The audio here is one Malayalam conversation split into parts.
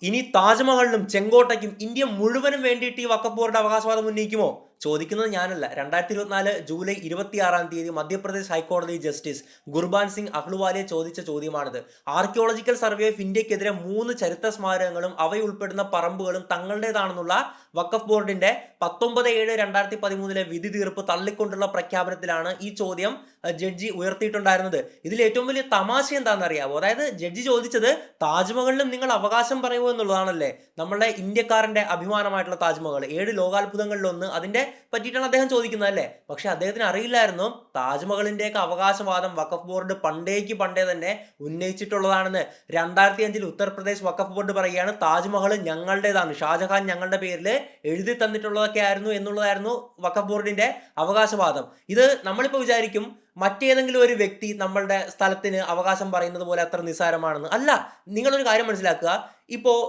ഇനി താജ്മഹലിനും ചെങ്കോട്ടയ്ക്കും ഇന്ത്യ മുഴുവനും വേണ്ടിയിട്ട് ഈ വഖഫ് ബോർഡ് അവകാശവാദം ഉന്നയിക്കുമോ? ചോദിക്കുന്നത് ഞാനല്ല. 2024 ജൂലൈ 26 മധ്യപ്രദേശ് ഹൈക്കോടതി ജസ്റ്റിസ് ഗുർബാൻ സിംഗ് അഹ്ലുവാലിയ ചോദിച്ച ചോദ്യമാണിത്. ആർക്കിയോളജിക്കൽ സർവേ ഓഫ് ഇന്ത്യക്കെതിരെ 3 ചരിത്ര സ്മാരകങ്ങളും അവയുൾപ്പെടുന്ന പറമ്പുകളും തങ്ങളുടേതാണെന്നുള്ള വഖഫ് ബോർഡിന്റെ 19/7/2013 വിധി തീർപ്പ് തള്ളിക്കൊണ്ടുള്ള പ്രഖ്യാപനത്തിലാണ് ഈ ചോദ്യം ജഡ്ജി ഉയർത്തിയിട്ടുണ്ടായിരുന്നത്. ഇതിൽ ഏറ്റവും വലിയ തമാശ എന്താണെന്ന് അറിയാവോ? അതായത് ജഡ്ജി ചോദിച്ചത് താജ്മഹലിനും നിങ്ങൾ അവകാശം പറയുമോ എന്നുള്ളതാണല്ലേ. നമ്മളുടെ ഇന്ത്യക്കാരന്റെ അഭിമാനമായിട്ടുള്ള താജ്മഹൽ 7 ലോകാത്ഭുതങ്ങളിലൊന്ന്, അതിന്റെ പറ്റിയിട്ടാണ് അദ്ദേഹം ചോദിക്കുന്നത് അല്ലേ. പക്ഷെ അദ്ദേഹത്തിന് അറിയില്ലായിരുന്നു താജ്മഹലിന്റെയൊക്കെ അവകാശവാദം വഖഫ് ബോർഡ് പണ്ടേ തന്നെ ഉന്നയിച്ചിട്ടുള്ളതാണെന്ന്. 2005 ഉത്തർപ്രദേശ് വഖഫ് ബോർഡ് പറയുകയാണ് താജ്മഹൽ ഞങ്ങളുടേതാണ്, ഷാജഹാൻ ഞങ്ങളുടെ പേരിൽ എഴുതി തന്നിട്ടുള്ളതൊക്കെ ആയിരുന്നു എന്നുള്ളതായിരുന്നു വഖഫ് ബോർഡിന്റെ അവകാശവാദം. ഇത് നമ്മളിപ്പോൾ വിചാരിക്കും മറ്റേതെങ്കിലും ഒരു വ്യക്തി നമ്മളുടെ സ്ഥലത്തിന് അവകാശം പറയുന്നത് പോലെ അത്ര നിസ്സാരമാണെന്ന്. അല്ല, നിങ്ങളൊരു കാര്യം മനസ്സിലാക്കുക. ഇപ്പോൾ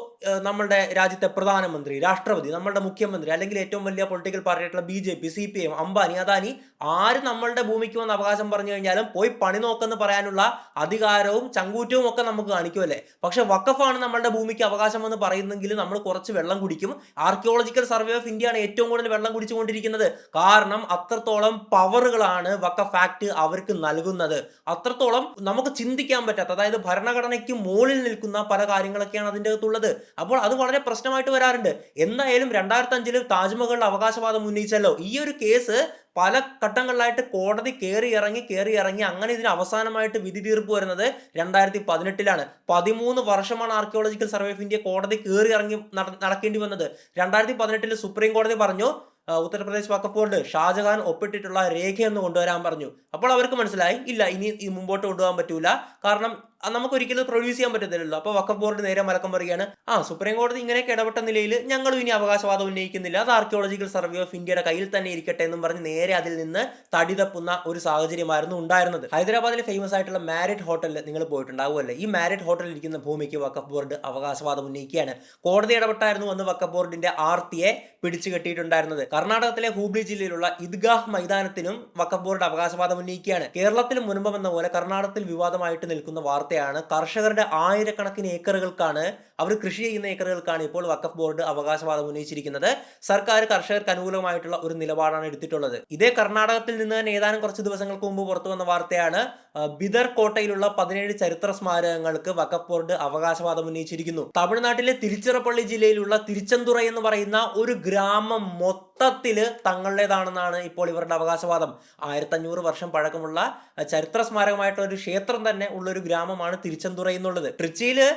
നമ്മളുടെ രാജ്യത്തെ പ്രധാനമന്ത്രി, രാഷ്ട്രപതി, നമ്മളുടെ മുഖ്യമന്ത്രി, അല്ലെങ്കിൽ ഏറ്റവും വലിയ പൊളിറ്റിക്കൽ പാർട്ടിയായിട്ടുള്ള BJP, CPM, അംബാനി, അദാനി, ആര് നമ്മളുടെ ഭൂമിക്ക് വന്ന് അവകാശം പറഞ്ഞു കഴിഞ്ഞാലും പോയി പണി നോക്കെന്ന് പറയാനുള്ള അധികാരവും ചങ്കൂറ്റവും ഒക്കെ നമുക്ക് കാണിക്കുമല്ലേ. പക്ഷെ വഖഫാണ് നമ്മളുടെ ഭൂമിക്ക് അവകാശം എന്ന് പറയുന്നെങ്കിൽ നമ്മൾ കുറച്ച് വെള്ളം കുടിക്കും. ആർക്കിയോളജിക്കൽ സർവേ ഓഫ് ഇന്ത്യയാണ് ഏറ്റവും കൂടുതൽ വെള്ളം കുടിച്ചുകൊണ്ടിരിക്കുന്നത്. കാരണം അത്രത്തോളം പവറുകളാണ് വഖഫ് ആക്ട് അവർക്ക് നൽകുന്നത്. അത്രത്തോളം നമുക്ക് ചിന്തിക്കാൻ പറ്റാത്ത, അതായത് ഭരണഘടനയ്ക്ക് മുകളിൽ നിൽക്കുന്ന പല കാര്യങ്ങളൊക്കെയാണ് അതിൻ്റെ അകത്തുള്ളത്. അപ്പോൾ അത് വളരെ പ്രശ്നമായിട്ട് വരാറുണ്ട്. എന്തായാലും 2005 താജ്മഹലിൽ അവകാശവാദം ഉന്നയിച്ചല്ലോ. ഈ ഒരു കേസ് പല ഘട്ടങ്ങളിലായിട്ട് കോടതി കയറി ഇറങ്ങി അങ്ങനെ ഇതിന് അവസാനമായിട്ട് വിധി തീർപ്പ് വരുന്നത് 2018 13 വർഷമാണ് ആർക്കിയോളജിക്കൽ സർവേ ഓഫ് ഇന്ത്യ കോടതി കയറി ഇറങ്ങി നടക്കേണ്ടി വന്നത്. 2018 സുപ്രീം കോടതി പറഞ്ഞു ഉത്തർപ്രദേശ് വഖഫ് ബോർഡ് ഷാജഹാൻ ഒപ്പിട്ടിട്ടുള്ള രേഖയൊന്ന് കൊണ്ടുവരാൻ പറഞ്ഞു. അപ്പോൾ അവർക്ക് മനസ്സിലായി ഇല്ല, ഇനി മുമ്പോട്ട് കൊണ്ടുപോകാൻ പറ്റൂല, കാരണം നമുക്ക് ഒരിക്കലും പ്രൊഡ്യൂസ് ചെയ്യാൻ പറ്റത്തില്ലല്ലോ. അപ്പോൾ വഖഫ് ബോർഡ് നേരെ മലക്കം പറയുകയാണ്, സുപ്രീം കോടതി ഇങ്ങനെയൊക്കെ ഇടപെട്ട നിലയിൽ ഞങ്ങളും ഇനി അവകാശവാദം ഉന്നയിക്കുന്നില്ല, അത് ആർക്കിയോളജിക്കൽ സർവേ ഓഫ് ഇന്ത്യയുടെ കയ്യിൽ തന്നെ ഇരിക്കട്ടെ എന്നും പറഞ്ഞ് നേരെ അതിൽ നിന്ന് തടി തപ്പുന്ന ഒരു സാഹചര്യമായിരുന്നു ഉണ്ടായിരുന്നത്. ഹൈദരാബാദിലെ ഫേമസ് ആയിട്ടുള്ള മാരിറ്റ് ഹോട്ടലിൽ നിങ്ങൾ പോയിട്ടുണ്ടാവുമല്ലേ. ഈ മാരിറ്റ് ഹോട്ടലിൽ ഇരിക്കുന്ന ഭൂമിക്ക് വഖഫ് ബോർഡ് അവകാശവാദം ഉന്നയിക്കുകയാണ്. കോടതി ഇടപെട്ടായിരുന്നു അന്ന് വഖഫ് ബോർഡിന്റെ ആർത്തിയെ പിടിച്ചു കെട്ടിയിട്ടുണ്ടായിരുന്നത്. കർണാടകത്തിലെ ഹൂബ്ലി ജില്ലയിലുള്ള ഇദ്ഗാഹ് മൈതാനത്തിനും വഖഫ് ബോർഡ് അവകാശവാദം ഉന്നയിക്കുകയാണ്. കേരളത്തിലും മുൻപ് എന്ന പോലെ കർണാടകത്തിൽ വിവാദമായിട്ട് നിൽക്കുന്ന വാർത്തയാണ് കർഷകരുടെ ആയിരക്കണക്കിന് ഏക്കറുകൾക്കാണ്, അവർ കൃഷി ചെയ്യുന്ന ഏക്കറുകൾക്കാണ് ഇപ്പോൾ വഖഫ് ബോർഡ് അവകാശവാദം ഉന്നയിച്ചിരിക്കുന്നത്. സർക്കാർ കർഷകർക്ക് അനുകൂലമായിട്ടുള്ള ഒരു നിലപാടാണ് എടുത്തിട്ടുള്ളത്. ഇതേ കർണാടകത്തിൽ നിന്ന് തന്നെ ഏതാനും കുറച്ച് ദിവസങ്ങൾക്ക് മുമ്പ് പുറത്തു വന്ന വാർത്തയാണ് ബിദർ കോട്ടയിലുള്ള 17 ചരിത്ര സ്മാരകങ്ങൾക്ക് വഖഫ് ബോർഡ് അവകാശവാദം ഉന്നയിച്ചിരിക്കുന്നു. തമിഴ്നാട്ടിലെ തിരുച്ചിറപ്പള്ളി ജില്ലയിലുള്ള തിരുച്ചെന്തുറ എന്ന് പറയുന്ന ഒരു ഗ്രാമം മൊത്തത്തില് തങ്ങളുടേതാണെന്നാണ് ഇപ്പോൾ ഇവരുടെ അവകാശവാദം. 1500 വർഷം പഴക്കമുള്ള ചരിത്ര സ്മാരകമായിട്ടുള്ള ഒരു ക്ഷേത്രം തന്നെ ഉള്ള ഒരു ഗ്രാമമാണ് തിരുച്ചെന്തുറ എന്നുള്ളത്. ട്രിച്ചിയില്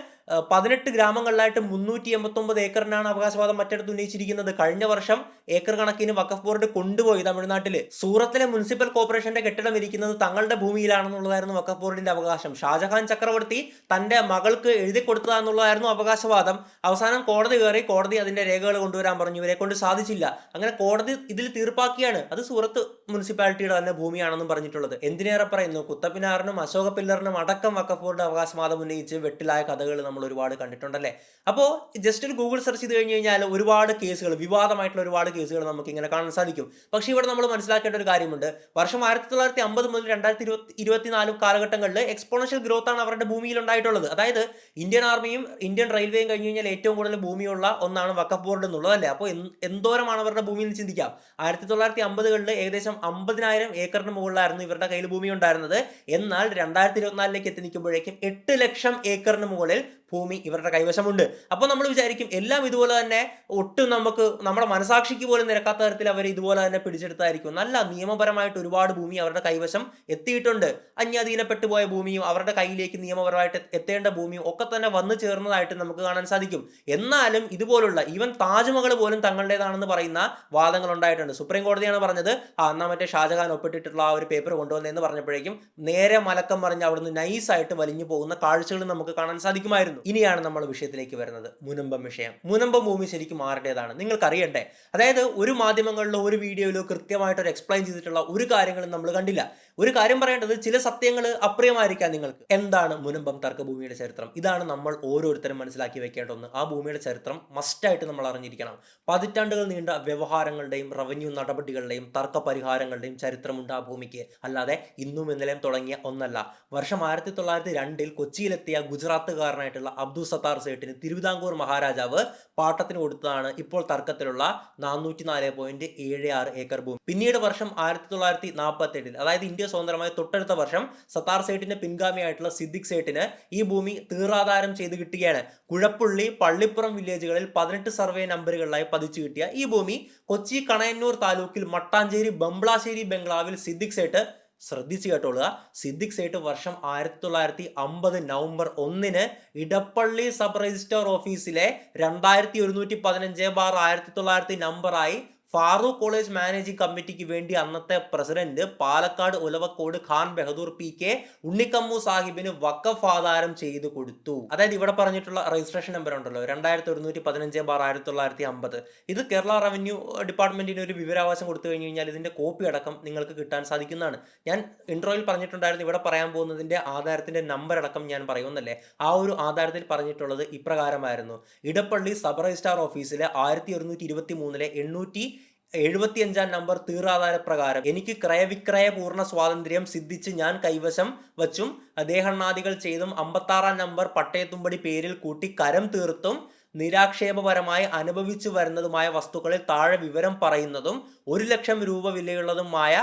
18 ഗ്രാമങ്ങളിലായിട്ട് 389 ഏക്കറിനാണ് അവകാശവാദം മറ്റിടത്ത് ഉന്നയിച്ചിരിക്കുന്നത്. കഴിഞ്ഞ വർഷം ഏക്കർ കണക്കിന് വഖഫ് ബോർഡ് കൊണ്ടുപോയി തമിഴ്നാട്ടില്. സൂറത്തിലെ മുനിസിപ്പൽ കോർപ്പറേഷന്റെ കെട്ടിടം ഇരിക്കുന്നത് തങ്ങളുടെ ഭൂമിയിലാണെന്നുള്ളതായിരുന്നു വഖഫ് ബോർഡിന്റെ അവകാശം. ഷാജഹാൻ ചക്രവർത്തി തന്റെ മകൾക്ക് എഴുതി കൊടുത്തതാണെന്നുള്ളതായിരുന്നു അവകാശവാദം. അവസാനം കോടതി കയറി, കോടതി അതിന്റെ രേഖകൾ കൊണ്ടുവരാൻ പറഞ്ഞു. ഇവരെ കൊണ്ട് സാധിച്ചില്ല. അങ്ങനെ കോടതി ഇതിൽ തീർപ്പാക്കിയാണ് അത് സൂറത്ത് മുനിസിപ്പാലിറ്റിയുടെ തന്നെ ഭൂമിയാണെന്നും പറഞ്ഞിട്ടുള്ളത്. എന്തിനേറെ പറയുന്നു, കുത്തപ്പിനാറിനും അശോക പില്ലറിനും അടക്കം വഖഫ് ബോർഡ് അവകാശവാദം ഉന്നയിച്ച് വെട്ടിലായ കഥകൾ നമ്മൾ ഒരുപാട് കണ്ടിട്ടുണ്ടല്ലേ. അപ്പോൾ ജസ്റ്റ് ഒരു ഗൂഗിൾ സെർച്ച് ചെയ്ത് കഴിഞ്ഞ് കഴിഞ്ഞാൽ ഒരുപാട് കേസുകൾ, വിവാദമായിട്ടുള്ള ഒരുപാട് കേസുകൾ നമുക്ക് ഇങ്ങനെ കാണാൻ സാധിക്കും. പക്ഷേ ഇവിടെ നമ്മൾ മനസ്സിലാക്കേണ്ട ഒരു കാര്യമുണ്ട്. വർഷം 1950 മുതൽ 2024 കാലഘട്ടങ്ങളിൽ എക്സ്പോണൻഷ്യൽ ഗ്രോത്ത് ആണ് അവരുടെ ഭൂമിയിൽ ഉണ്ടായിട്ടുള്ളത്. അതായത് ഇന്ത്യൻ ആർമിയും ഇന്ത്യൻ റെയിൽവേയും കഴിഞ്ഞ് കഴിഞ്ഞാൽ ഏറ്റവും കൂടുതൽ ഭൂമിയുള്ള ഒന്നാണ് വഖഫ് ബോർഡ് എന്നുള്ളതല്ലേ. അപ്പോൾ എന്തോരമാണ് അവരുടെ ഭൂമിയിൽ നിന്ന് ചിന്തിക്കാം. 1950കളിൽ ഏകദേശം 50,000 ഏക്കറിന് മുകളിലായിരുന്നു ഇവരുടെ കയ്യിൽ ഭൂമി ഉണ്ടായിരുന്നത്. എന്നാൽ 2024 എത്തി നിൽക്കുമ്പോഴേക്കും 8 ലക്ഷം ഏക്കറിന് മുകളിൽ ഭൂമി ഇവരുടെ കൈവശമുണ്ട്. അപ്പോൾ നമ്മൾ വിചാരിക്കും എല്ലാം ഇതുപോലെ തന്നെ ഒട്ടും നമുക്ക് നമ്മുടെ മനസാക്ഷിക്ക് പോലും നിരക്കാത്ത തരത്തിൽ അവർ ഇതുപോലെ തന്നെ പിടിച്ചെടുത്തായിരിക്കും. നല്ല നിയമപരമായിട്ട് ഒരുപാട് ഭൂമി അവരുടെ കൈവശം എത്തിയിട്ടുണ്ട്. അന്യാധീനപ്പെട്ടു പോയ ഭൂമിയും അവരുടെ കയ്യിലേക്ക് നിയമപരമായിട്ട് എത്തേണ്ട ഭൂമിയും ഒക്കെ തന്നെ വന്നു ചേർന്നതായിട്ട് നമുക്ക് കാണാൻ സാധിക്കും. എന്നാലും ഇതുപോലുള്ള ഈവൻ താജ്മഹൽ പോലും തങ്ങളുടേതാണെന്ന് പറയുന്ന വാദങ്ങൾ ഉണ്ടായിട്ടുണ്ട്. സുപ്രീം കോടതിയാണ് പറഞ്ഞത് എന്നാൽ മറ്റേ ഷാജഹാൻ ഒപ്പിട്ടിട്ടുള്ള ആ ഒരു പേപ്പർ കൊണ്ടുവന്നതെന്ന് പറഞ്ഞപ്പോഴേക്കും നേരെ മലക്കം പറഞ്ഞ് അവിടുന്ന് നൈസായിട്ട് വലിഞ്ഞു പോകുന്ന കാഴ്ചകൾ നമുക്ക് കാണാൻ സാധിക്കുമായിരുന്നു. ഇനിയാണ് നമ്മൾ വിഷയത്തിലേക്ക് വരുന്നത്. മുനമ്പം വിഷയം. മുനമ്പം ഭൂമി ശരിക്കും ആരുടേതാണ് നിങ്ങൾക്കറിയണ്ടേ? അതായത് ഒരു മാധ്യമങ്ങളിലോ ഒരു വീഡിയോയിലോ കൃത്യമായിട്ട് എക്സ്പ്ലെയിൻ ചെയ്തിട്ടുള്ള ഒരു കാര്യങ്ങളും നമ്മൾ കണ്ടില്ല. ഒരു കാര്യം പറയേണ്ടത്, ചില സത്യങ്ങൾ അപ്രിയമായിരിക്കാം നിങ്ങൾക്ക്. എന്താണ് മുനമ്പം തർക്കഭൂമിയുടെ ചരിത്രം? ഇതാണ് നമ്മൾ ഓരോരുത്തരും മനസ്സിലാക്കി വെക്കേണ്ട ഒന്ന്. ആ ഭൂമിയുടെ ചരിത്രം മസ്റ്റായിട്ട് നമ്മൾ അറിഞ്ഞിരിക്കണം. പതിറ്റാണ്ടുകൾ നീണ്ട വ്യവഹാരങ്ങളുടെയും റവന്യൂ നടപടികളുടെയും തർക്ക പരിഹാരങ്ങളുടെയും ചരിത്രമുണ്ട് ആ ഭൂമിക്ക്. അല്ലാതെ ഇന്നും ഇന്നലെയും തുടങ്ങിയ ഒന്നല്ല. വർഷം 1902 കൊച്ചിയിലെത്തിയ ഗുജറാത്തുകാരനായിട്ടുള്ള പേരുള്ള അബ്ദുൾ സത്താർ സേട്ടിന് തിരുവിതാംകൂർ മഹാരാജാവ് പാട്ടത്തിന് കൊടുത്തതാണ് ഇപ്പോൾ തർക്കത്തിലുള്ള 404.76 ഏക്കർ ഭൂമി. പിന്നീട് വർഷം 1948, അതായത് ഇന്ത്യ സ്വതന്ത്രമായ തൊട്ടടുത്ത വർഷം സത്താർ സേട്ടിന്റെ പിൻഗാമിയായിട്ടുള്ള സിദ്ദിഖ് സേട്ടിന് ഈ ഭൂമി തീറാധാരം ചെയ്ത് കിട്ടുകയാണ്. കുഴപ്പുള്ളി, പള്ളിപ്പുറം വില്ലേജുകളിൽ 18 സർവേ നമ്പറുകളിലായി പതിച്ചു കിട്ടിയ ഈ ഭൂമി കൊച്ചി കണയന്നൂർ താലൂക്കിൽ മട്ടാഞ്ചേരി ബംബ്ലാശ്ശേരി ബംഗ്ലാവിൽ സിദ്ദിഖ് സേട്ട്, ശ്രദ്ധിച്ചു കേട്ടോളുക, സിദ്ദിഖ് സേട്ട് വർഷം 1950 നവംബർ 1 ഇടപ്പള്ളി സബ് രജിസ്ട്രാർ ഓഫീസിലെ 2115/1900 നമ്പറായി ഫാറൂഖ് കോളേജ് മാനേജിംഗ് കമ്മിറ്റിക്ക് വേണ്ടി അന്നത്തെ പ്രസിഡന്റ് പാലക്കാട് ഉലവക്കോട് ഖാൻ ബഹദൂർ PK ഉണ്ണിക്കമ്മു സാഹിബിന് വഖഫ് ആധാരം ചെയ്തു കൊടുത്തു. അതായത് ഇവിടെ പറഞ്ഞിട്ടുള്ള രജിസ്ട്രേഷൻ നമ്പർ ഉണ്ടല്ലോ 2115/1950, ഇത് കേരള റവന്യൂ ഡിപ്പാർട്ട്മെന്റിന് ഒരു വിവരാവകാശം കൊടുത്തു കഴിഞ്ഞു കഴിഞ്ഞാൽ ഇതിന്റെ കോപ്പി അടക്കം നിങ്ങൾക്ക് കിട്ടാൻ സാധിക്കുന്നതാണ്. ഞാൻ ഇൻട്രോയിൽ പറഞ്ഞിട്ടുണ്ടായിരുന്നു ഇവിടെ പറയാൻ പോകുന്നതിന്റെ ആധാരത്തിന്റെ നമ്പർ അടക്കം ഞാൻ പറയുമെന്നല്ലേ. ആ ഒരു ആധാരത്തിൽ പറഞ്ഞിട്ടുള്ളത് ഇപ്രകാരമായിരുന്നു: ഇടപ്പള്ളി സബ് രജിസ്ട്രാർ ഓഫീസിലെ 1123 875 നമ്പർ തീറാധാര പ്രകാരം എനിക്ക് ക്രയവിക്രയ പൂർണ്ണ സ്വാതന്ത്ര്യം സിദ്ധിച്ച് ഞാൻ കൈവശം വച്ചും ദേഹണ്ണാദികൾ ചെയ്തും 56 നമ്പർ പട്ടയത്തുമ്പടി പേരിൽ കൂട്ടി കരം തീർത്തും നിരാക്ഷേപപരമായി അനുഭവിച്ചു വരുന്നതുമായ വസ്തുക്കളിൽ താഴെ വിവരം പറയുന്നതും 1 ലക്ഷം രൂപ വിലയുള്ളതുമായ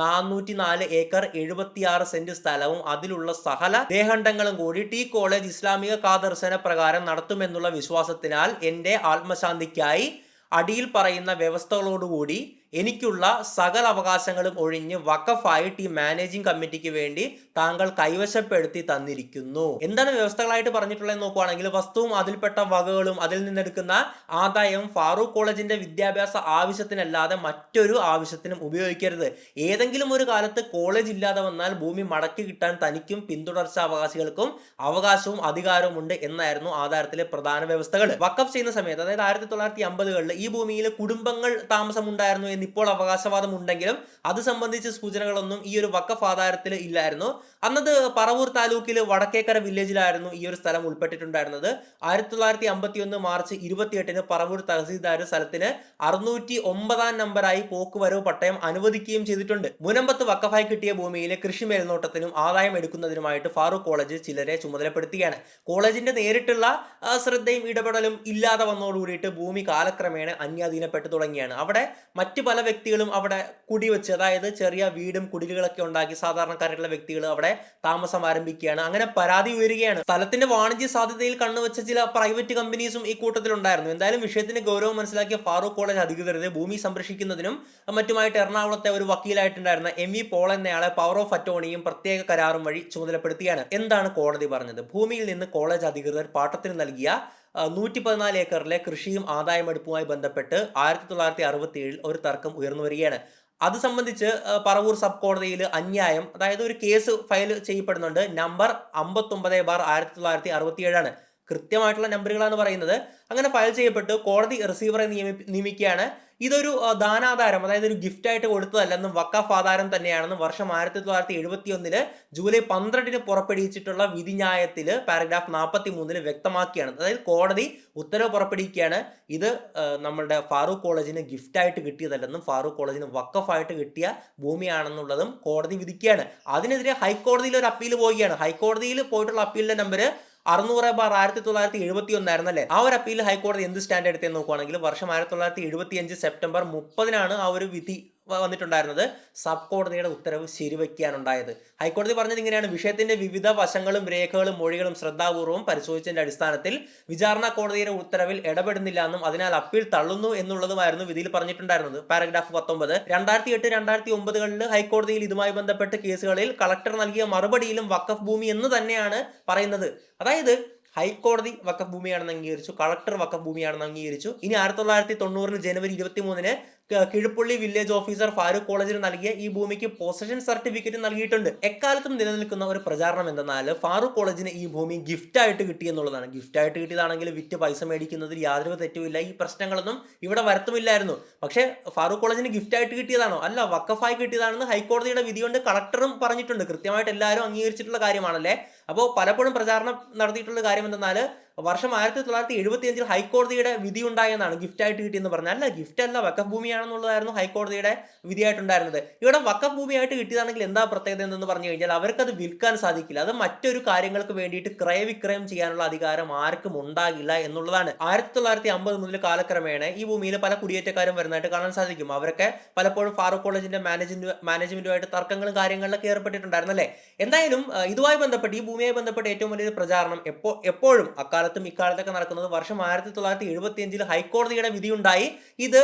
404 ഏക്കർ 76 സെന്റ് സ്ഥലവും അതിലുള്ള സകല ദേഹണ്ഡങ്ങളും കൂടി ടി കോളേജ് ഇസ്ലാമിക കാദർശന പ്രകാരം നടത്തുമെന്നുള്ള വിശ്വാസത്തിനാൽ എൻ്റെ ആത്മശാന്തിക്കായി അടിയിൽ പറയുന്ന വ്യവസ്ഥകളോടുകൂടി എനിക്കുള്ള സകല അവകാശങ്ങളും ഒഴിഞ്ഞ് വഖഫായിട്ട് ഈ മാനേജിംഗ് കമ്മിറ്റിക്ക് വേണ്ടി താങ്കൾ കൈവശപ്പെടുത്തി തന്നിരിക്കുന്നു. എന്താണ് വ്യവസ്ഥകളായിട്ട് പറഞ്ഞിട്ടുള്ളത് നോക്കുവാണെങ്കിൽ, വസ്തുവും അതിൽപ്പെട്ട വകകളും അതിൽ നിന്നെടുക്കുന്ന ആദായവും ഫാറൂഖ് കോളേജിന്റെ വിദ്യാഭ്യാസ ആവശ്യത്തിനല്ലാതെ മറ്റൊരു ആവശ്യത്തിനും ഉപയോഗിക്കരുത്. ഏതെങ്കിലും ഒരു കാലത്ത് കോളേജ് ഇല്ലാതെ വന്നാൽ ഭൂമി മടക്കി കിട്ടാൻ തനിക്കും പിന്തുടർച്ച അവകാശികൾക്കും അവകാശവും അധികാരവും ഉണ്ട് എന്നായിരുന്നു ആധാരത്തിലെ പ്രധാന വ്യവസ്ഥകൾ. വഖഫ് ചെയ്യുന്ന സമയത്ത്, അതായത് 1950-കളിൽ ഈ ഭൂമിയിൽ കുടുംബങ്ങൾ താമസമുണ്ടായിരുന്നു ഇപ്പോൾ അവകാശവാദം ഉണ്ടെങ്കിലും അത് സംബന്ധിച്ച സൂചനകളൊന്നും ഈ ഒരു വഖഫ് ആധാരത്തിൽ ഇല്ലായിരുന്നു. അന്നത് പറവൂർ താലൂക്കിൽ വടക്കേക്കര വില്ലേജിലായിരുന്നു ഈ ഒരു സ്ഥലം ഉൾപ്പെട്ടിട്ടുണ്ടായിരുന്നത്. 1951 മാർച്ച് 28 പറവൂർ തഹസീൽദാർ സ്ഥലത്തിന് 609 നമ്പറായി പോക്കുവരവ് പട്ടയം അനുവദിക്കുകയും ചെയ്തിട്ടുണ്ട്. മുനമ്പത്ത് വഖഫായി കിട്ടിയ ഭൂമിയിലെ കൃഷി മേൽനോട്ടത്തിനും ആദായം എടുക്കുന്നതിനുമായിട്ട് ഫാറൂഖ് കോളേജ് ചിലരെ ചുമതലപ്പെടുത്തുകയാണ്. കോളേജിന്റെ നേരിട്ടുള്ള ശ്രദ്ധയും ഇടപെടലും ഇല്ലാതെ വന്നതോടുകൂടിയിട്ട് ഭൂമി കാലക്രമേണ അന്യാധീനപ്പെട്ടു തുടങ്ങിയാണ്. അവിടെ മറ്റു പല വ്യക്തികളും അവിടെ കുടിവെച്ച്, അതായത് ചെറിയ വീടും കുടിലുകളൊക്കെ ഉണ്ടാക്കി സാധാരണക്കാരായിട്ടുള്ള വ്യക്തികൾ അവിടെ താമസം ആരംഭിക്കുകയാണ്. അങ്ങനെ പരാതി ഉയരുകയാണ്. സ്ഥലത്തിന്റെ വാണിജ്യ സാധ്യതയിൽ കണ്ണുവെച്ച ചില പ്രൈവറ്റ് കമ്പനീസും ഈ കൂട്ടത്തിലുണ്ടായിരുന്നു. എന്തായാലും വിഷയത്തിന്റെ ഗൗരവം മനസ്സിലാക്കിയ ഫാറൂഖ് കോളേജ് അധികൃതരെ ഭൂമി സംരക്ഷിക്കുന്നതിനും മറ്റുമായിട്ട് എറണാകുളത്തെ ഒരു വക്കീലായിട്ടുണ്ടായിരുന്ന MV പോൾ എന്നയാളെ പവർ ഓഫ് അറ്റോർണിയും പ്രത്യേക കരാറും വഴി ചുമതലപ്പെടുത്തിയാണ്. എന്താണ് കോടതി പറഞ്ഞത്? ഭൂമിയിൽ നിന്ന് കോളേജ് അധികൃതർ പാട്ടത്തിന് നൽകിയ 114 ഏക്കറിലെ കൃഷിയും ആദായമെടുപ്പുമായി ബന്ധപ്പെട്ട് 1967 ഒരു തർക്കം ഉയർന്നു വരികയാണ്. അത് സംബന്ധിച്ച് പറവൂർ സബ് കോടതിയിൽ അന്യായം, അതായത് ഒരു കേസ് ഫയൽ ചെയ്യപ്പെടുന്നുണ്ട്. നമ്പർ 59/1967 ആണ്. കൃത്യമായിട്ടുള്ള നമ്പറുകളാണ് പറയുന്നത്. അങ്ങനെ ഫയൽ ചെയ്യപ്പെട്ട് കോടതി റിസീവറെ നിയമിക്കുകയാണ്. ഇതൊരു ദാനാധാരം, അതായത് ഒരു ഗിഫ്റ്റ് ആയിട്ട് കൊടുത്തതല്ലെന്നും വഖഫ് ആധാരം തന്നെയാണെന്നും വർഷം 1971 ജൂലൈ 12 പുറപ്പെടുവിച്ചിട്ടുള്ള വിധിന്യായത്തിൽ പാരഗ്രാഫ് 43 വ്യക്തമാക്കിയാണ്. അതായത് കോടതി ഉത്തരവ് പുറപ്പെടുവിക്കുകയാണ്, ഇത് നമ്മളുടെ ഫാറൂഖ് കോളേജിന് ഗിഫ്റ്റായിട്ട് കിട്ടിയതല്ലെന്നും ഫാറൂഖ് കോളേജിന് വഖഫായിട്ട് കിട്ടിയ ഭൂമിയാണെന്നുള്ളതും കോടതി വിധിക്കുകയാണ്. അതിനെതിരെ ഹൈക്കോടതിയിൽ ഒരു അപ്പീൽ പോവുകയാണ്. ഹൈക്കോടതിയിൽ പോയിട്ടുള്ള അപ്പീലിന്റെ നമ്പർ 600/1971 ആയിരുന്നല്ലേ. ആ ഒരു അപ്പീൽ ഹൈക്കോടതി എന്ത് സ്റ്റാൻഡ് എടുത്തെന്ന് നോക്കുകയാണെങ്കിൽ വർഷം 1975 സെപ്റ്റംബർ 30 ആ ഒരു വിധി വന്നിട്ടുണ്ടായിരുന്നത്. സബ് കോടതിയുടെ ഉത്തരവ് ശരിവയ്ക്കാനുണ്ടായത്. ഹൈക്കോടതി പറഞ്ഞത് ഇങ്ങനെയാണ്: വിഷയത്തിന്റെ വിവിധ വശങ്ങളും രേഖകളും മൊഴികളും ശ്രദ്ധാപൂർവ്വം പരിശോധിച്ചതിന്റെ അടിസ്ഥാനത്തിൽ വിചാരണ കോടതിയുടെ ഉത്തരവിൽ ഇടപെടുന്നില്ല എന്നും അതിനാൽ അപ്പീൽ തള്ളുന്നു എന്നുള്ളതുമായിരുന്നു വിധിയിൽ പറഞ്ഞിട്ടുണ്ടായിരുന്നത്. പാരഗ്രാഫ് 19. 2008-2009 ഹൈക്കോടതിയിൽ ഇതുമായി ബന്ധപ്പെട്ട കേസുകളിൽ കളക്ടർ നൽകിയ മറുപടിയിലും വഖഫ് ഭൂമി എന്ന് തന്നെയാണ് പറയുന്നത്. അതായത് ഹൈക്കോടതി വഖഫ് ഭൂമിയാണെന്ന് അംഗീകരിച്ചു, കളക്ടർ വഖഫ് ഭൂമിയാണെന്ന് അംഗീകരിച്ചു. ഇനി 1990 ജനുവരി 23 കിഴുപ്പള്ളി വില്ലേജ് ഓഫീസർ ഫാറൂഖ് കോളേജിന് നൽകിയ ഈ ഭൂമിക്ക് പൊസഷൻ സർട്ടിഫിക്കറ്റ് നൽകിയിട്ടുണ്ട്. എക്കാലത്തും നിലനിൽക്കുന്ന ഒരു പ്രചാരണം എന്തെന്നാൽ ഫാറൂഖ് കോളേജിന് ഈ ഭൂമി ഗിഫ്റ്റ് ആയിട്ട് കിട്ടി എന്നുള്ളതാണ്. ഗിഫ്റ്റ് ആയിട്ട് കിട്ടിയതാണെങ്കിൽ വിറ്റ് പൈസ മേടിക്കുന്നതിൽ യാതൊരു തെറ്റുമില്ല, ഈ പ്രശ്നങ്ങളൊന്നും ഇവിടെ വരുത്തുമില്ലായിരുന്നു. പക്ഷേ ഫാറൂഖ് കോളേജിന് ഗിഫ്റ്റ് ആയിട്ട് കിട്ടിയതാണോ? അല്ല, വഖഫായി കിട്ടിയതാണെന്ന് ഹൈക്കോടതിയുടെ വിധി കൊണ്ട് കളക്ടറും പറഞ്ഞിട്ടുണ്ട്. കൃത്യമായിട്ട് എല്ലാവരും അംഗീകരിച്ചിട്ടുള്ള കാര്യമാണല്ലേ. അപ്പോൾ പലപ്പോഴും പ്രചാരണം നടത്തിയിട്ടുള്ള കാര്യം എന്തെന്നാൽ വർഷം 1975 ഹൈക്കോടതിയുടെ വിധി ഉണ്ടായെന്നാണ് ഗിഫ്റ്റായിട്ട് കിട്ടിയെന്ന് പറഞ്ഞാൽ. അല്ല, ഗിഫ്റ്റ് അല്ല, വഖഫ് ഭൂമിയാണെന്നുള്ളതായിരുന്നു ഹൈക്കോടതിയുടെ വിധിയായിട്ടുണ്ടായിരുന്നത്. ഇവിടെ വഖഫ് ഭൂമിയായിട്ട് കിട്ടിയതാണെങ്കിൽ എന്താ പ്രത്യേകത എന്തെന്ന് പറഞ്ഞു കഴിഞ്ഞാൽ അവർക്കത് വിൽക്കാൻ സാധിക്കില്ല. അത് മറ്റൊരു കാര്യങ്ങൾക്ക് വേണ്ടിയിട്ട് ക്രയവിക്രയം ചെയ്യാനുള്ള അധികാരം ആർക്കും ഉണ്ടാകില്ല എന്നുള്ളതാണ്. 1950 മുതൽ കാലക്രമേണ ഈ ഭൂമിയിൽ പല കുടിയേറ്റക്കാരും വരുന്നതായിട്ട് കാണാൻ സാധിക്കും. അവരൊക്കെ പലപ്പോഴും ഫാറൂഖ് കോളേജിന്റെ മാനേജ്മെന്റുമായിട്ട് തർക്കങ്ങളും കാര്യങ്ങളിലൊക്കെ ഏർപ്പെട്ടിട്ടുണ്ടായിരുന്നു അല്ലേ. എന്തായാലും ഇതുമായി ബന്ധപ്പെട്ട്, ഈ ഭൂമിയുമായി ബന്ധപ്പെട്ട് ഏറ്റവും വലിയൊരു പ്രചാരണം എപ്പോഴും അക്കാലത്തും ഇക്കാലത്തൊക്കെ നടക്കുന്നത് വർഷം 1975 ഹൈക്കോടതിയുടെ വിധിയുണ്ടായി. ഇത്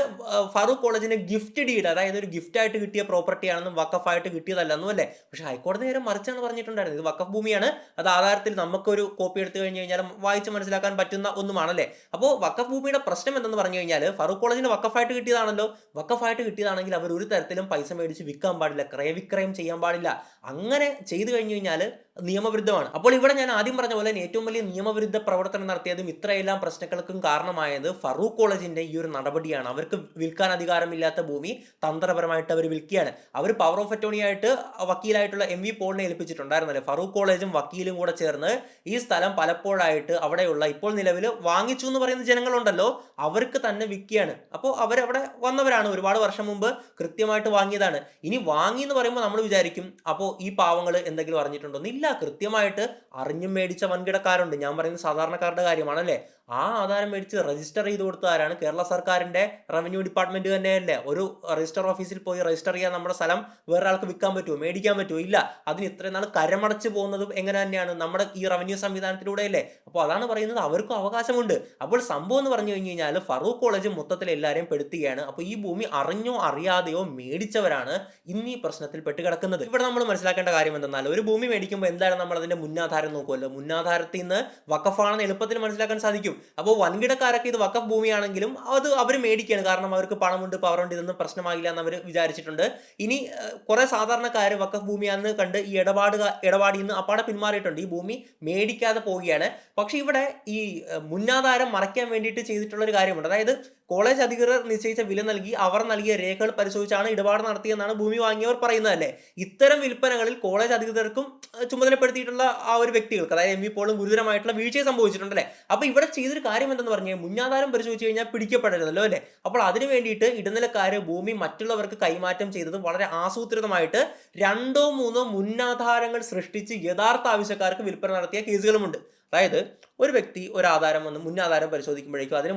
ഫാറൂഖ് കോളേജിന് ഗിഫ്റ്റ് ഡീഡ്, അതായത് ഒരു ഗിഫ്റ്റായിട്ട് കിട്ടിയ പ്രോപ്പർട്ടിയാണെന്നും വഖഫായിട്ട് കിട്ടിയതല്ലെന്നും അല്ലേ. പക്ഷേ ഹൈക്കോടതി നേരെ മറിച്ചാണ് പറഞ്ഞിട്ടുണ്ടായിരുന്നത്. ഇത് വഖഫ് ഭൂമിയാണ്, അത് ആധാരത്തിൽ നമുക്കൊരു കോപ്പി എടുത്തു കഴിഞ്ഞ് കഴിഞ്ഞാൽ വായിച്ച് മനസ്സിലാക്കാൻ പറ്റുന്ന ഒന്നുമാണല്ലേ. അപ്പോൾ വഖഫ് ഭൂമിയുടെ പ്രശ്നം എന്തെന്ന് പറഞ്ഞു കഴിഞ്ഞാൽ ഫാറൂഖ് കോളേജിന് വഖഫായിട്ട് കിട്ടിയതാണല്ലോ. വഖഫായിട്ട് കിട്ടിയതാണെങ്കിൽ അവർ ഒരു തരത്തിലും പൈസ മേടിച്ച് വിൽക്കാൻ പാടില്ല, ക്രയവിക്രയം ചെയ്യാൻ പാടില്ല. അങ്ങനെ ചെയ്തു കഴിഞ്ഞു കഴിഞ്ഞാൽ നിയമവിരുദ്ധമാണ്. അപ്പോൾ ഇവിടെ ഞാൻ ആദ്യം പറഞ്ഞ പോലെ ഏറ്റവും വലിയ നിയമവിരുദ്ധ പ്രവർത്തനം നടത്തിയതും ഇത്രയെല്ലാം പ്രശ്നങ്ങൾക്കും കാരണമായത് ഫറൂഖ് കോളേജിന്റെ ഈ ഒരു നടപടിയാണ്. അവർക്ക് വിൽക്കാൻ അധികാരമില്ലാത്ത ഭൂമി തന്ത്രപരമായിട്ട് അവർ വിൽക്കുകയാണ്. അവർ പവർ ഓഫ് അറ്റോർണി ആയിട്ട് വക്കീലായിട്ടുള്ള MV പോളിനെ ഏൽപ്പിച്ചിട്ടുണ്ടായിരുന്നല്ലേ. ഫറൂഖ് കോളേജും വക്കീലും കൂടെ ചേർന്ന് ഈ സ്ഥലം പലപ്പോഴായിട്ട് അവിടെയുള്ള ഇപ്പോൾ നിലവിൽ വാങ്ങിച്ചു എന്ന് പറയുന്ന ജനങ്ങളുണ്ടല്ലോ, അവർക്ക് തന്നെ വിൽക്കുകയാണ്. അപ്പോൾ അവരവിടെ വന്നവരാണ്, ഒരുപാട് വർഷം മുമ്പ് കൃത്യമായിട്ട് വാങ്ങിയതാണ്. ഇനി വാങ്ങി എന്ന് പറയുമ്പോൾ നമ്മൾ വിചാരിക്കും അപ്പോൾ ഈ പാവങ്ങൾ എന്തെങ്കിലും അറിഞ്ഞിട്ടുണ്ടോ? ഇല്ല, കൃത്യമായിട്ട് അറിഞ്ഞും മേടിച്ച വൻകിടക്കാരുണ്ട്. ഞാൻ പറയുന്നത് സാധാരണക്കാരുടെ കാര്യമാണല്ലേ. ആ ആധാരം മേടിച്ച് രജിസ്റ്റർ ചെയ്ത് കൊടുത്ത ആരാണ്? കേരള സർക്കാരിന്റെ റവന്യൂ ഡിപ്പാർട്ട്മെന്റ് തന്നെയല്ലേ. ഒരു രജിസ്റ്റർ ഓഫീസിൽ പോയി രജിസ്റ്റർ ചെയ്യാൻ നമ്മുടെ സ്ഥലം വേറൊരാൾക്ക് വിൽക്കാൻ പറ്റുമോ, മേടിക്കാൻ പറ്റുമോ? ഇല്ല. അതിന് ഇത്രയും നാൾ കരമടച്ച് പോകുന്നത് എങ്ങനെ തന്നെയാണ്? നമ്മുടെ ഈ റവന്യൂ സംവിധാനത്തിലൂടെയല്ലേ. അപ്പോൾ അതാണ് പറയുന്നത്, അവർക്കും അവകാശമുണ്ട്. അപ്പോൾ സംഭവം എന്ന് പറഞ്ഞു കഴിഞ്ഞാൽ ഫറൂഖ് കോളേജ് മൊത്തത്തിൽ എല്ലാവരെയും പെടുത്തുകയാണ്. അപ്പോൾ ഈ ഭൂമി അറിഞ്ഞോ അറിയാതെയോ മേടിച്ചവരാണ് ഇന്ന് ഈ പ്രശ്നത്തിൽ പെട്ട് കിടക്കുന്നത്. ഇവിടെ നമ്മൾ മനസ്സിലാക്കേണ്ട കാര്യം എന്തെന്നാൽ, ഒരു ഭൂമി മേടിക്കുമ്പോൾ എന്താണ് നമ്മൾ അതിന്റെ മുന്നാധാരം നോക്കുമല്ലോ. മുന്നാധാരത്തിൽ നിന്ന് വഖഫാണെന്ന് എളുപ്പത്തിൽ മനസ്സിലാക്കാൻ സാധിക്കും. അപ്പോൾ വൻകിടക്കാരൊക്കെ ഇത് വഖഫ് ഭൂമിയാണെങ്കിലും അത് അവർ മേടിക്കുകയാണ്, കാരണം അവർക്ക് പണമുണ്ട്, പവറുണ്ട്, ഇതൊന്നും പ്രശ്നമാകില്ല എന്ന് അവർ വിചാരിച്ചിട്ടുണ്ട്. ഇനി കുറെ സാധാരണക്കാർ വഖഫ് ഭൂമിയാണെന്ന് കണ്ട് ഈ ഇടപാടിൽ നിന്ന് അപ്പാടെ പിന്മാറിയിട്ടുണ്ട്, ഈ ഭൂമി മേടിക്കാതെ പോവുകയാണ്. പക്ഷെ ഇവിടെ ഈ മുന്നാധാരം മറയ്ക്കാൻ വേണ്ടിയിട്ട് ചെയ്തിട്ടുള്ള ഒരു കാര്യമുണ്ട്. അതായത് കോളേജ് അധികൃതർ നിശ്ചയിച്ച വില നൽകി അവർ നൽകിയ രേഖകൾ പരിശോധിച്ചാണ് ഇടപാട് നടത്തിയെന്നാണ് ഭൂമി വാങ്ങിയവർ പറയുന്നതല്ലേ. ഇത്തരം വിൽപ്പനകളിൽ കോളേജ് അധികൃതർക്കും ചുമതലപ്പെടുത്തിയിട്ടുള്ള ആ ഒരു വ്യക്തികൾക്ക്, അതായത് MV പോളും ഗുരുതരമായിട്ടുള്ള വീഴ്ചയെ സംഭവിച്ചിട്ടുണ്ടല്ലേ. അപ്പോൾ ഇവിടെ ചെയ്തൊരു കാര്യം എന്തെന്ന് പറഞ്ഞാൽ, മുന്നാധാരം പരിശോധിച്ച് കഴിഞ്ഞാൽ പിടിക്കപ്പെടരുതല്ലോ അല്ലേ. അപ്പോൾ അതിനു വേണ്ടിയിട്ട് ഇടനിലക്കാർ ഭൂമി മറ്റുള്ളവർക്ക് കൈമാറ്റം ചെയ്തത് വളരെ ആസൂത്രിതമായിട്ട് 2-3 മുന്നാധാരങ്ങൾ സൃഷ്ടിച്ച് യഥാർത്ഥ ആവശ്യക്കാർക്ക് വിൽപ്പന നടത്തിയ കേസുകളുമുണ്ട്. അതായത് ഒരു വ്യക്തി ഒരു ആധാരം വന്ന് മുന്നാധാരം പരിശോധിക്കുമ്പോഴേക്കും അതിന്